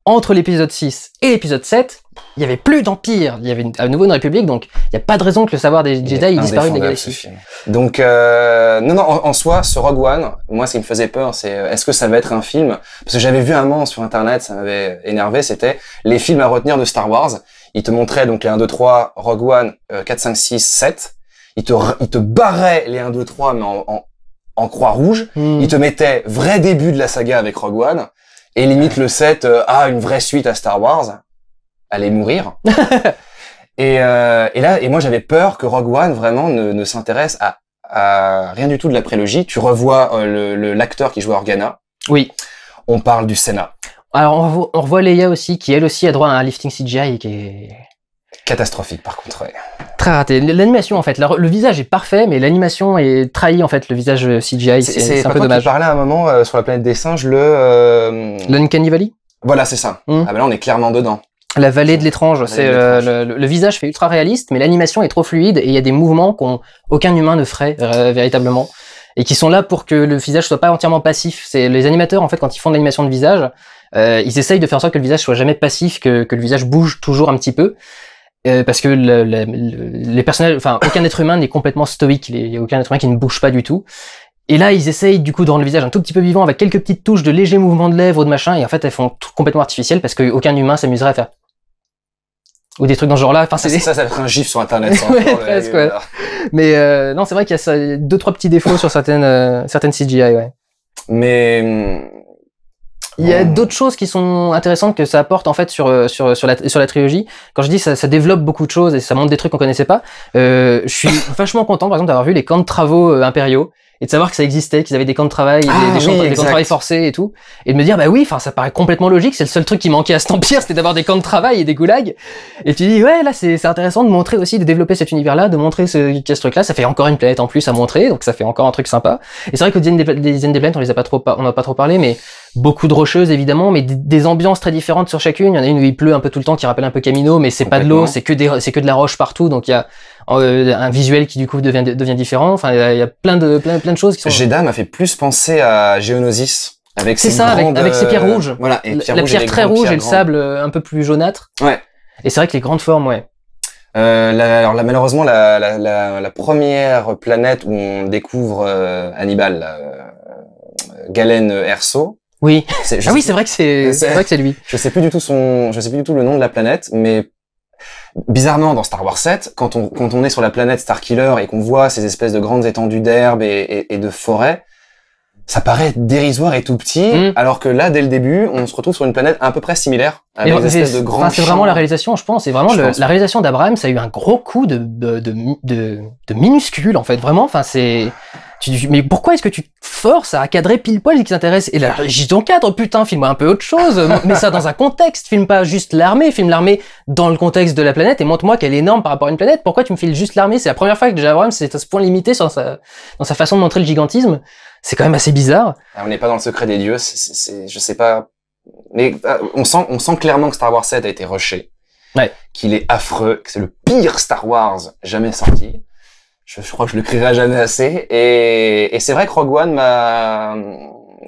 [SPEAKER 1] entre l'épisode 6 et l'épisode 7, il y avait plus d'empire, il y avait à nouveau une république, donc il y a pas de raison que le savoir des Jedi disparu des galaxies.
[SPEAKER 2] Donc non, en soi, ce Rogue One, moi ce qui me faisait peur, c'est est-ce que ça va être un film? Parce que j'avais vu un moment sur internet, ça m'avait énervé, c'était les films à retenir de Star Wars. Ils te montraient donc les 1, 2, 3, Rogue One, 4, 5, 6, 7. Ils te barraient les 1, 2, 3, mais en croix rouge. Ils te mettaient vrai début de la saga avec Rogue One. Et limite le 7, une vraie suite à Star Wars, allait mourir. et moi j'avais peur que Rogue One vraiment ne s'intéresse rien du tout de la prélogie. Tu revois l'acteur qui joue Organa.
[SPEAKER 1] Oui.
[SPEAKER 2] On parle du Sénat.
[SPEAKER 1] Alors on revoit Leia aussi, qui elle aussi a droit à un lifting CGI qui est
[SPEAKER 2] Catastrophique par contre. Ouais.
[SPEAKER 1] très raté. L'animation en fait, le visage est parfait, mais l'animation est trahi en fait. Le visage CGI, c'est un peu dommage.
[SPEAKER 2] Tu parlais à un moment sur la planète des singes
[SPEAKER 1] l'Uncanny Valley.
[SPEAKER 2] Voilà, c'est ça. Ah ben là on est clairement dedans.
[SPEAKER 1] La vallée de l'étrange, c'est le visage fait ultra réaliste, mais l'animation est trop fluide et il y a des mouvements qu'aucun humain ne ferait véritablement. Et qui sont là pour que le visage soit pas entièrement passif. C'est les animateurs en fait quand ils font de l'animation de visage, ils essayent de faire en sorte que le visage soit jamais passif, que le visage bouge toujours un petit peu, parce que les personnages, enfin aucun être humain n'est complètement stoïque, il y a aucun être humain qui ne bouge pas du tout. Et là ils essayent du coup de rendre le visage un tout petit peu vivant avec quelques petites touches de légers mouvements de lèvres ou de machin, et en fait elles font tout complètement artificielles parce qu'aucun humain s'amuserait à faire. Ou des trucs dans ce genre-là. Enfin,
[SPEAKER 2] ça va être un gif sur internet.
[SPEAKER 1] Ouais, presque, ouais. Mais non, c'est vrai qu'il y a 2-3 petits défauts sur certaines CGI, ouais.
[SPEAKER 2] Mais
[SPEAKER 1] il y a d'autres choses qui sont intéressantes que ça apporte en fait sur la trilogie. Quand je dis ça développe beaucoup de choses et ça montre des trucs qu'on connaissait pas. Je suis vachement content par exemple d'avoir vu les camps de travaux impériaux et de savoir que ça existait, qu'ils avaient des camps de travail, des camps de travail forcés et tout, et de me dire bah oui, enfin ça paraît complètement logique, c'est le seul truc qui manquait à cet empire, c'était d'avoir des camps de travail et des goulags. Et tu dis ouais là c'est intéressant de montrer aussi, de développer cet univers-là, de montrer ce truc-là, ça fait encore une planète en plus à montrer, donc ça fait encore un truc sympa. Et c'est vrai que des dizaines de planètes on n'a pas trop parlé, mais beaucoup de rocheuses évidemment, mais des ambiances très différentes sur chacune. Il y en a une où il pleut un peu tout le temps qui rappelle un peu Camino, mais c'est pas de l'eau, c'est que de la roche partout, donc il y a un visuel qui du coup devient différent. Enfin il y a plein de choses qui sont.
[SPEAKER 2] Jeddah m'a fait plus penser à Geonosis avec ses grandes,
[SPEAKER 1] avec ses pierres rouges.
[SPEAKER 2] Voilà, et
[SPEAKER 1] la pierre très rouge et le sable un peu plus jaunâtre.
[SPEAKER 2] Ouais.
[SPEAKER 1] Et c'est vrai que les grandes formes, ouais.
[SPEAKER 2] Alors là, malheureusement la première planète où on découvre Hannibal, Galen Erso.
[SPEAKER 1] Oui. C'est vrai que c'est lui.
[SPEAKER 2] Je sais plus du tout le nom de la planète, mais bizarrement dans Star Wars 7, quand on est sur la planète Starkiller et qu'on voit ces espèces de grandes étendues d'herbe et de forêts, ça paraît dérisoire et tout petit, alors que là, dès le début, on se retrouve sur une planète à peu près similaire, avec des espèces de grands champs.
[SPEAKER 1] C'est vraiment la réalisation, je pense. C'est vraiment la réalisation d'Abraham, ça a eu un gros coup de minuscule, en fait. Vraiment, enfin, mais pourquoi est-ce que tu forces à cadrer pile poil ce qui t'intéresse? Et là, j'y t'encadre, putain, filme-moi un peu autre chose, mets ça dans un contexte, filme pas juste l'armée, filme l'armée dans le contexte de la planète et montre-moi qu'elle est énorme par rapport à une planète. Pourquoi tu me files juste l'armée? C'est la première fois que déjà Abraham c'est à ce point limité dans sa façon de montrer le gigantisme. C'est quand même assez bizarre.
[SPEAKER 2] On n'est pas dans le secret des dieux, je sais pas, mais on sent clairement que Star Wars 7 a été rushé.
[SPEAKER 1] Ouais. Qu'il
[SPEAKER 2] est affreux, que c'est le pire Star Wars jamais sorti. Je crois que je le crierai jamais assez. Et c'est vrai que Rogue One m'a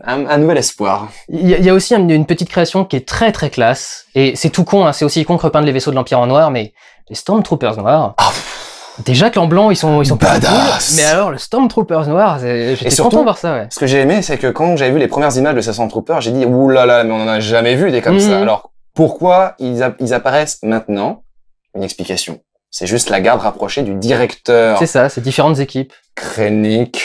[SPEAKER 2] un nouvel espoir.
[SPEAKER 1] Il y a aussi une petite création qui est très très classe. Et c'est tout con, hein, c'est aussi con que repeindre les vaisseaux de l'Empire en noir, mais les Stormtroopers noirs.
[SPEAKER 2] Ah.
[SPEAKER 1] Déjà que en blanc ils sont
[SPEAKER 2] badass.
[SPEAKER 1] Cool, mais alors le Stormtroopers noir, j'étais content de voir ça. Ouais.
[SPEAKER 2] Ce que j'ai aimé, c'est que quand j'avais vu les premières images de ces Stormtroopers, j'ai dit ouh là là, mais on en a jamais vu des comme ça. Alors pourquoi ils apparaissent maintenant? Une explication. C'est juste la garde rapprochée du directeur.
[SPEAKER 1] C'est ça, c'est différentes équipes.
[SPEAKER 2] Krennic.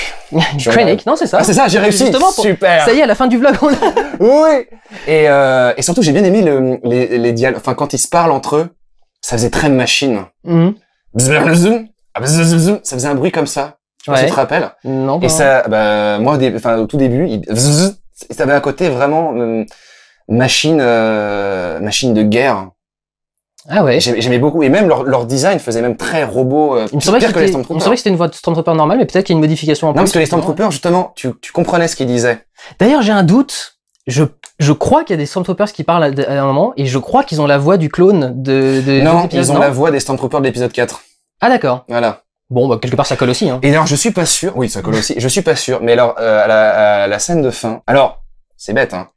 [SPEAKER 1] Krennic, non, c'est ça.
[SPEAKER 2] Ah, c'est ça, j'ai réussi.
[SPEAKER 1] Justement,
[SPEAKER 2] super.
[SPEAKER 1] Ça y est, à la fin du vlog, on l'a.
[SPEAKER 2] Oui. Et surtout, j'ai bien aimé les dialogues. Enfin, quand ils se parlent entre eux, ça faisait très machine. Ça faisait un bruit comme ça. Je sais pas si tu te rappelles.
[SPEAKER 1] Non.
[SPEAKER 2] Et ça, moi, au tout début, ça avait un côté vraiment machine de guerre.
[SPEAKER 1] Ah ouais.
[SPEAKER 2] J'aimais beaucoup. Et même leur design faisait même très robot.
[SPEAKER 1] Il me semblait que c'était une voix de Stormtrooper normale, mais peut-être qu'il y a une modification en plus.
[SPEAKER 2] Non, parce que les Stormtroopers, justement, tu comprenais ce qu'ils disaient.
[SPEAKER 1] D'ailleurs, j'ai un doute. Je crois qu'il y a des Stormtroopers qui parlent à un moment, et je crois qu'ils ont la voix du clone de
[SPEAKER 2] non, ils ont la voix des Stormtroopers de l'épisode 4.
[SPEAKER 1] Ah d'accord.
[SPEAKER 2] Voilà.
[SPEAKER 1] Bon, bah, quelque part, ça colle aussi, hein.
[SPEAKER 2] Et alors, je suis pas sûr. Oui, ça colle aussi. Je suis pas sûr. Mais alors, à la scène de fin. Alors, c'est bête, hein.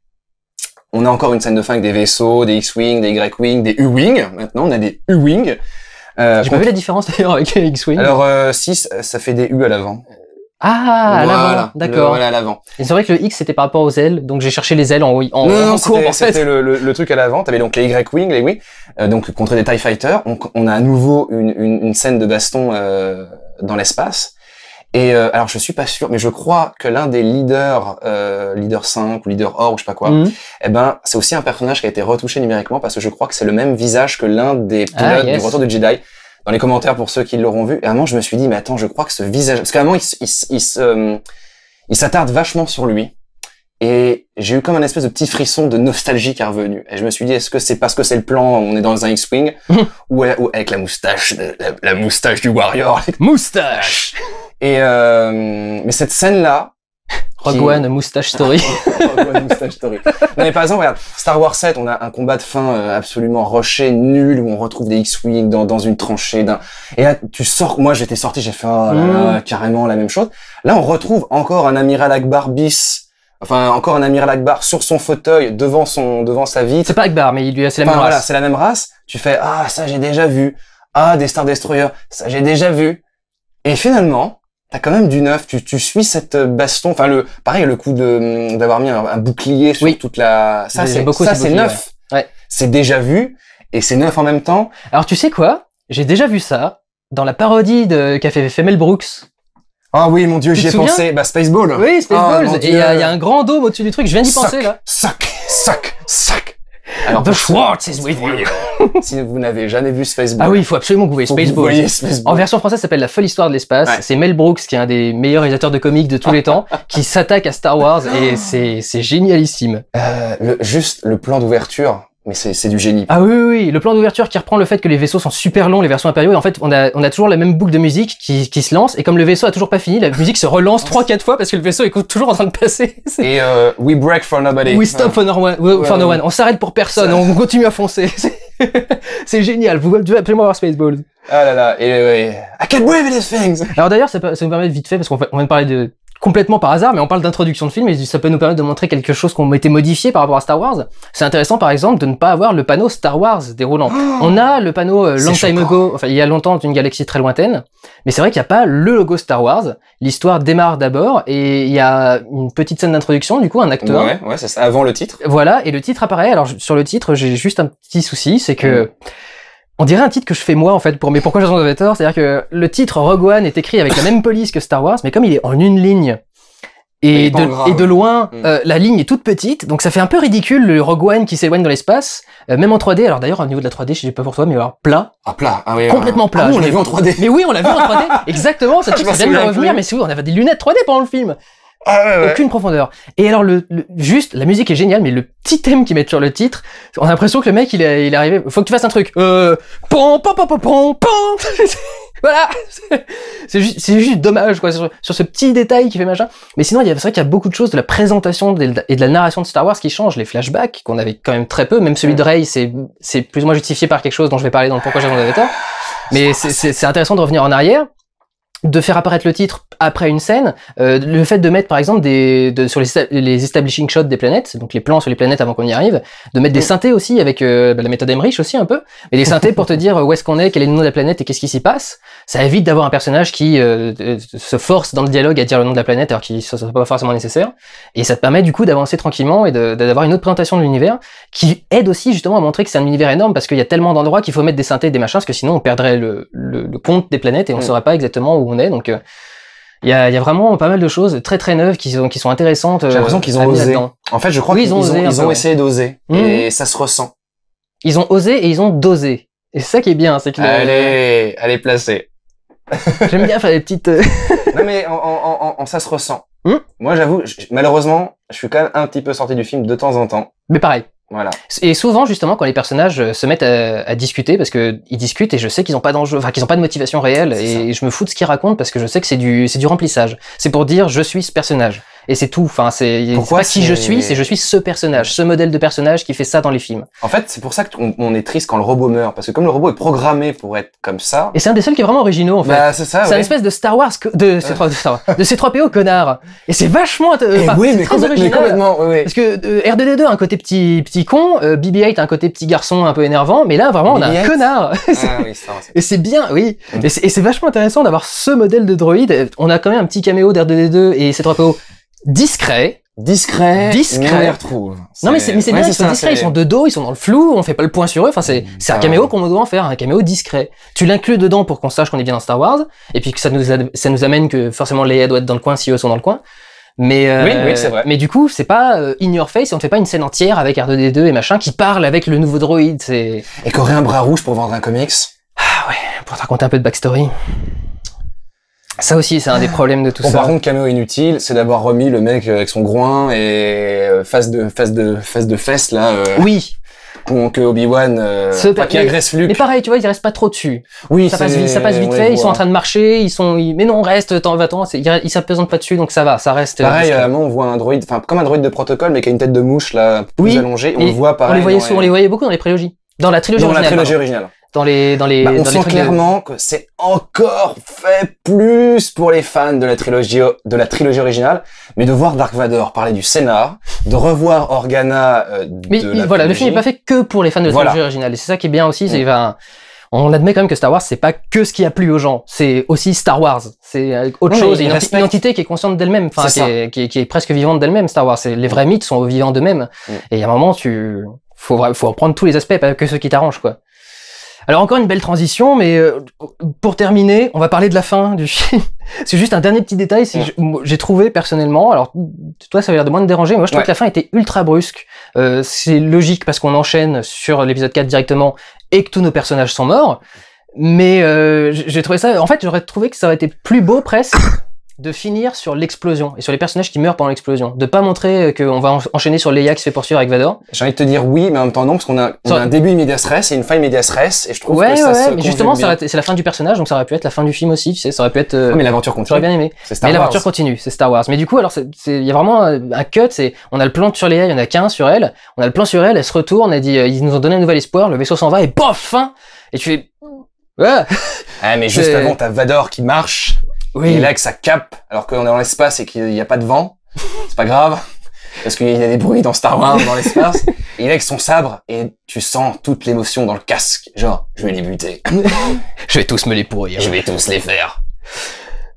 [SPEAKER 2] On a encore une scène de fin avec des vaisseaux, des X-Wing, des Y-Wing, des U-Wing. Maintenant, on a des U-Wing.
[SPEAKER 1] J'ai pas vu la différence d'ailleurs avec les X-Wing.
[SPEAKER 2] Alors, 6, ça fait des U à l'avant.
[SPEAKER 1] Ah, à l'avant, d'accord.
[SPEAKER 2] Voilà, à l'avant.
[SPEAKER 1] Et c'est vrai que le X c'était par rapport aux ailes, donc j'ai cherché les ailes en courbe en fait.
[SPEAKER 2] C'était le truc à l'avant. T'avais donc les Y-Wing, les Wing, donc contre des TIE Fighters. On a à nouveau une scène de baston dans l'espace. Et alors je suis pas sûr, mais je crois que l'un des leader 5 ou leader or ou je sais pas quoi, c'est aussi un personnage qui a été retouché numériquement parce que je crois que c'est le même visage que l'un des pilotes du Retour du Jedi. dans les commentaires pour ceux qui l'auront vu. Et à un moment, je me suis dit, mais attends, je crois que ce visage, parce qu'à un moment, il s'attarde vachement sur lui. Et j'ai eu comme un espèce de petit frisson de nostalgie qui est revenu. Et je me suis dit, est-ce que c'est parce que c'est le plan, on est dans un X-Wing, ou avec la moustache, la moustache du Warrior.
[SPEAKER 1] Moustache!
[SPEAKER 2] Et, mais cette scène-là,
[SPEAKER 1] Rogue One, Moustache Story.
[SPEAKER 2] Rogue One, Moustache Story. Non, mais par exemple, regarde, Star Wars 7, on a un combat de fin absolument rushé, nul, où on retrouve des X-Wing dans une tranchée et là, tu sors, moi j'étais sorti, j'ai fait, oh là là, carrément la même chose. Là, on retrouve encore un amiral Akbar bis, enfin, encore un amiral Akbar sur son fauteuil, devant sa vitre.
[SPEAKER 1] C'est pas Akbar, mais c'est la même race.
[SPEAKER 2] Voilà, c'est la même race. Tu fais, ah, ça j'ai déjà vu. Ah, des Star Destroyers, ça j'ai déjà vu. Et finalement, t'as quand même du neuf, tu suis cette baston, enfin pareil, le coup d'avoir mis un bouclier sur toute la, ça c'est neuf.
[SPEAKER 1] Ouais.
[SPEAKER 2] C'est déjà vu, et c'est neuf en même temps.
[SPEAKER 1] Alors tu sais quoi? J'ai déjà vu ça dans la parodie qu'a fait Mel Brooks.
[SPEAKER 2] Ah oui, mon dieu, j'y ai pensé. Bah, Spaceball.
[SPEAKER 1] Oui, Spaceball. Et il y a un grand dôme au-dessus du truc, je viens d'y penser, là.
[SPEAKER 2] Sac. Alors,
[SPEAKER 1] The Schwartz is with you.
[SPEAKER 2] Si vous n'avez jamais vu Spaceball.
[SPEAKER 1] Ah oui, il faut absolument que vous voyez Spaceball. En version française, ça s'appelle La folle histoire de l'espace. Ouais. C'est Mel Brooks, qui est un des meilleurs réalisateurs de comics de tous les temps, qui s'attaque à Star Wars, et c'est génialissime.
[SPEAKER 2] Juste le plan d'ouverture. Mais c'est du génie.
[SPEAKER 1] Ah oui, le plan d'ouverture qui reprend le fait que les vaisseaux sont super longs, les versions impériaux, et en fait, on a toujours la même boucle de musique qui se lance, et comme le vaisseau a toujours pas fini, la musique se relance 3-4 fois parce que le vaisseau est toujours en train de passer.
[SPEAKER 2] Et we break for nobody.
[SPEAKER 1] We stop for no one. On s'arrête pour personne, on continue à foncer. C'est génial, vous devez absolument voir Spaceballs.
[SPEAKER 2] Ah là là, et I can't believe these things.
[SPEAKER 1] Alors d'ailleurs, ça nous permet vite fait, parce qu'on vient de parler complètement par hasard, mais on parle d'introduction de film et ça peut nous permettre de montrer quelque chose qu'on été modifié par rapport à Star Wars. C'est intéressant, par exemple, de ne pas avoir le panneau Star Wars déroulant. On a le panneau Long Time Ago, enfin, il y a longtemps d'une galaxie très lointaine, mais c'est vrai qu'il n'y a pas le logo Star Wars. L'histoire démarre d'abord et il y a une petite scène d'introduction, du coup, un acteur.
[SPEAKER 2] Ouais, c'est ça, avant le titre.
[SPEAKER 1] Voilà, et le titre apparaît. Alors, sur le titre, j'ai juste un petit souci, c'est que on dirait un titre que je fais moi, en fait, pour mes Pourquoi Jason avait tort. C'est-à-dire que le titre Rogue One est écrit avec la même police que Star Wars, mais comme il est en une ligne, et de loin, la ligne est toute petite, donc ça fait un peu ridicule le Rogue One qui s'éloigne dans l'espace, même en 3D. Alors d'ailleurs, au niveau de la 3D, je sais pas pour toi, mais alors plat.
[SPEAKER 2] Ah, plat. Ah oui.
[SPEAKER 1] Complètement plat.
[SPEAKER 2] Ah, on l'a vu en 3D.
[SPEAKER 1] Mais oui, on l'a vu en 3D. Exactement, ça vient de revenir, mais c'est oui, on avait des lunettes 3D pendant le film.
[SPEAKER 2] Ah ouais.
[SPEAKER 1] Aucune profondeur. Et alors juste, la musique est géniale, mais le petit thème qu'ils mettent sur le titre, on a l'impression que le mec il est arrivé. Faut que tu fasses un truc. Pom. Voilà. C'est juste dommage quoi sur ce petit détail qui fait machin. Mais sinon, c'est vrai qu'il y a beaucoup de choses de la présentation et de la narration de Star Wars qui changent. Les flashbacks qu'on avait quand même très peu. Même celui de Rey, c'est plus ou moins justifié par quelque chose dont je vais parler dans le Pourquoi Jason avait tort. Mais c'est intéressant de revenir en arrière, de faire apparaître le titre après une scène, le fait de mettre par exemple sur les establishing shots des planètes, donc les plans sur les planètes avant qu'on y arrive, de mettre des synthés aussi avec la méthode Emmerich aussi un peu, mais des synthés pour te dire où est-ce qu'on est, quel est le nom de la planète et qu'est-ce qui s'y passe. Ça évite d'avoir un personnage qui se force dans le dialogue à dire le nom de la planète alors qu'il soit pas forcément nécessaire, et ça te permet du coup d'avancer tranquillement et d'avoir une autre présentation de l'univers qui aide aussi justement à montrer que c'est un univers énorme parce qu'il y a tellement d'endroits qu'il faut mettre des synthés et des machins parce que sinon on perdrait le compte des planètes et on saurait pas exactement où on est. Donc il y a vraiment pas mal de choses très très neuves qui sont intéressantes.
[SPEAKER 2] J'ai l'impression qu'ils ont osé. En fait, je crois qu'ils ont essayé d'oser et ça se ressent.
[SPEAKER 1] Ils ont osé et ils ont dosé. Et c'est ça qui est bien, c'est que
[SPEAKER 2] elle est placée.
[SPEAKER 1] J'aime bien faire des petites
[SPEAKER 2] Non mais ça se ressent. Moi, j'avoue, malheureusement, je suis quand même un petit peu sorti du film de temps en temps.
[SPEAKER 1] Mais pareil.
[SPEAKER 2] Voilà.
[SPEAKER 1] Et souvent, justement, quand les personnages se mettent à discuter, parce que ils discutent et je sais qu'ils ont pas d'enjeu, enfin qu'ils ont pas de motivation réelle, et je me fous de ce qu'ils racontent parce que je sais que c'est du remplissage. C'est pour dire je suis ce personnage. Et c'est tout. Enfin, c'est pas qui je suis, c'est je suis ce personnage, ce modèle de personnage qui fait ça dans les films.
[SPEAKER 2] En fait, c'est pour ça qu'on est triste quand le robot meurt, parce que comme le robot est programmé pour être comme ça.
[SPEAKER 1] Et c'est un des seuls qui est vraiment originaux, en fait.
[SPEAKER 2] Bah, c'est ça.
[SPEAKER 1] C'est une espèce de Star Wars, de C3PO connard. Et c'est vachement,
[SPEAKER 2] oui, mais complètement, oui.
[SPEAKER 1] Parce que R2D2 a un côté petit con, BB-8 a un côté petit garçon un peu énervant, mais là, vraiment, on a un connard. Et c'est bien, oui. Et c'est vachement intéressant d'avoir ce modèle de droïde. On a quand même un petit caméo d'R2D2 et C3PO discret.
[SPEAKER 2] Mais on les retrouve.
[SPEAKER 1] Non mais c'est bien, ils sont discrets, ils sont de dos, ils sont dans le flou, on fait pas le point sur eux, enfin c'est un caméo qu'on doit en faire, un caméo discret. Tu l'inclus dedans pour qu'on sache qu'on est bien dans Star Wars, et puis que ça nous amène que forcément Leia doit être dans le coin si eux sont dans le coin. Mais
[SPEAKER 2] oui, c'est vrai.
[SPEAKER 1] Mais du coup, c'est pas in your face, et on ne fait pas une scène entière avec R2D2 et machin qui parle avec le nouveau droïde,
[SPEAKER 2] Et qu'aurait un bras rouge pour vendre un comics.
[SPEAKER 1] Ah ouais, pour te raconter un peu de backstory. Ça aussi, c'est un des problèmes de tout ça.
[SPEAKER 2] Par contre, caméo inutile, c'est d'avoir remis le mec avec son groin et face de fesse là.
[SPEAKER 1] Oui.
[SPEAKER 2] Que Obi-Wan qui agresse Luke.
[SPEAKER 1] Mais pareil, tu vois, il reste pas trop dessus.
[SPEAKER 2] Oui,
[SPEAKER 1] ça passe vite fait. Ils sont en train de marcher, mais non, reste, va-t'en. Ils s'apesantent pas dessus, donc ça va, ça reste.
[SPEAKER 2] Pareil, à un moment, on voit un droïde, enfin comme un droïde de protocole, mais qui a une tête de mouche là, plus allongée. On le voit pareil.
[SPEAKER 1] On les voyait beaucoup dans les prélogies. Dans la trilogie originale.
[SPEAKER 2] On sent clairement que c'est encore fait plus pour les fans de la trilogie originale, mais de voir Dark Vador parler du scénar, de revoir Organa
[SPEAKER 1] le film n'est pas fait que pour les fans de la trilogie originale. Et c'est ça qui est bien aussi, c'est on admet quand même que Star Wars c'est pas que ce qui a plu aux gens, c'est aussi Star Wars, c'est autre chose, une entité qui est consciente d'elle-même, enfin qui est presque vivante d'elle-même. Star Wars, les vrais mythes sont vivants d'eux-mêmes. Et il y a un moment faut reprendre tous les aspects, pas que ceux qui t'arrangent quoi. Alors encore une belle transition, mais pour terminer, on va parler de la fin du film. C'est juste un dernier petit détail, j'ai trouvé personnellement, alors toi ça avait l'air de moins te déranger, mais moi je trouve que la fin était ultra brusque. C'est logique parce qu'on enchaîne sur l'épisode 4 directement et que tous nos personnages sont morts, mais j'ai trouvé ça, en fait j'aurais trouvé que ça aurait été plus beau presque de finir sur l'explosion et sur les personnages qui meurent pendant l'explosion, de pas montrer qu'on va enchaîner sur Leia qui se fait poursuivre avec Vador.
[SPEAKER 2] J'ai envie de te dire oui, mais en même temps non, parce qu'on a un début immédiat stress et une fin immédiat stress, et je trouve que ça se
[SPEAKER 1] mais justement c'est la fin du personnage, donc ça aurait pu être la fin du film aussi, tu sais, ça aurait pu être
[SPEAKER 2] mais l'aventure continue.
[SPEAKER 1] J'aurais bien aimé. Mais l'aventure continue, c'est Star Wars. Mais du coup, alors il y a vraiment un cut, on a le plan sur Leia, il y en a qu'un sur elle, on a le plan sur elle, elle se retourne, elle dit ils nous ont donné un nouvel espoir, le vaisseau s'en va et pof, fin. Et tu fais
[SPEAKER 2] mais juste avant t'as Vador qui marche. Oui. Et là, que ça cape, alors qu'on est dans l'espace et qu'il n'y a pas de vent, c'est pas grave, parce qu'il y a des bruits dans Star Wars, dans l'espace. Et il est avec son sabre, et tu sens toute l'émotion dans le casque. Genre, je vais les buter.
[SPEAKER 1] Je vais tous me les pourrir.
[SPEAKER 2] Je vais tous les faire.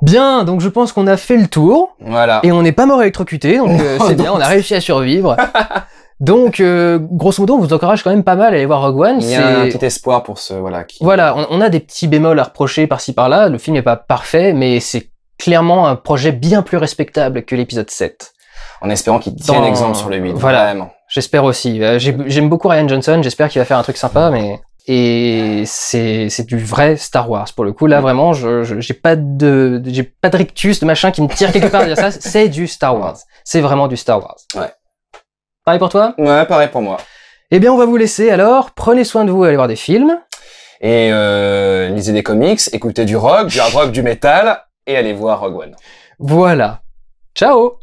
[SPEAKER 1] Bien, donc je pense qu'on a fait le tour.
[SPEAKER 2] Voilà.
[SPEAKER 1] Et on n'est pas mort électrocuté, donc c'est bien, on a réussi à survivre. Donc, grosso modo, on vous encourage quand même pas mal à aller voir Rogue One.
[SPEAKER 2] Il y a un petit espoir pour ceux,
[SPEAKER 1] Voilà, on a des petits bémols à reprocher par-ci par-là. Le film n'est pas parfait, mais c'est clairement un projet bien plus respectable que l'épisode 7.
[SPEAKER 2] En espérant qu'il tienne exemple sur le 8.
[SPEAKER 1] Voilà, vraiment. J'espère aussi. J'aime beaucoup Rian Johnson, j'espère qu'il va faire un truc sympa, mais... Et c'est du vrai Star Wars. Pour le coup, là, vraiment, j'ai pas de rictus, de machin qui me tire quelque part à dire ça. C'est du Star Wars. C'est vraiment du Star Wars.
[SPEAKER 2] Ouais.
[SPEAKER 1] Pareil pour toi?
[SPEAKER 2] Ouais, pareil pour moi.
[SPEAKER 1] Eh bien, on va vous laisser alors. Prenez soin de vous, allez voir des films.
[SPEAKER 2] Et lisez des comics, écoutez du rock, du hard rock, du métal, et allez voir Rogue One.
[SPEAKER 1] Voilà. Ciao!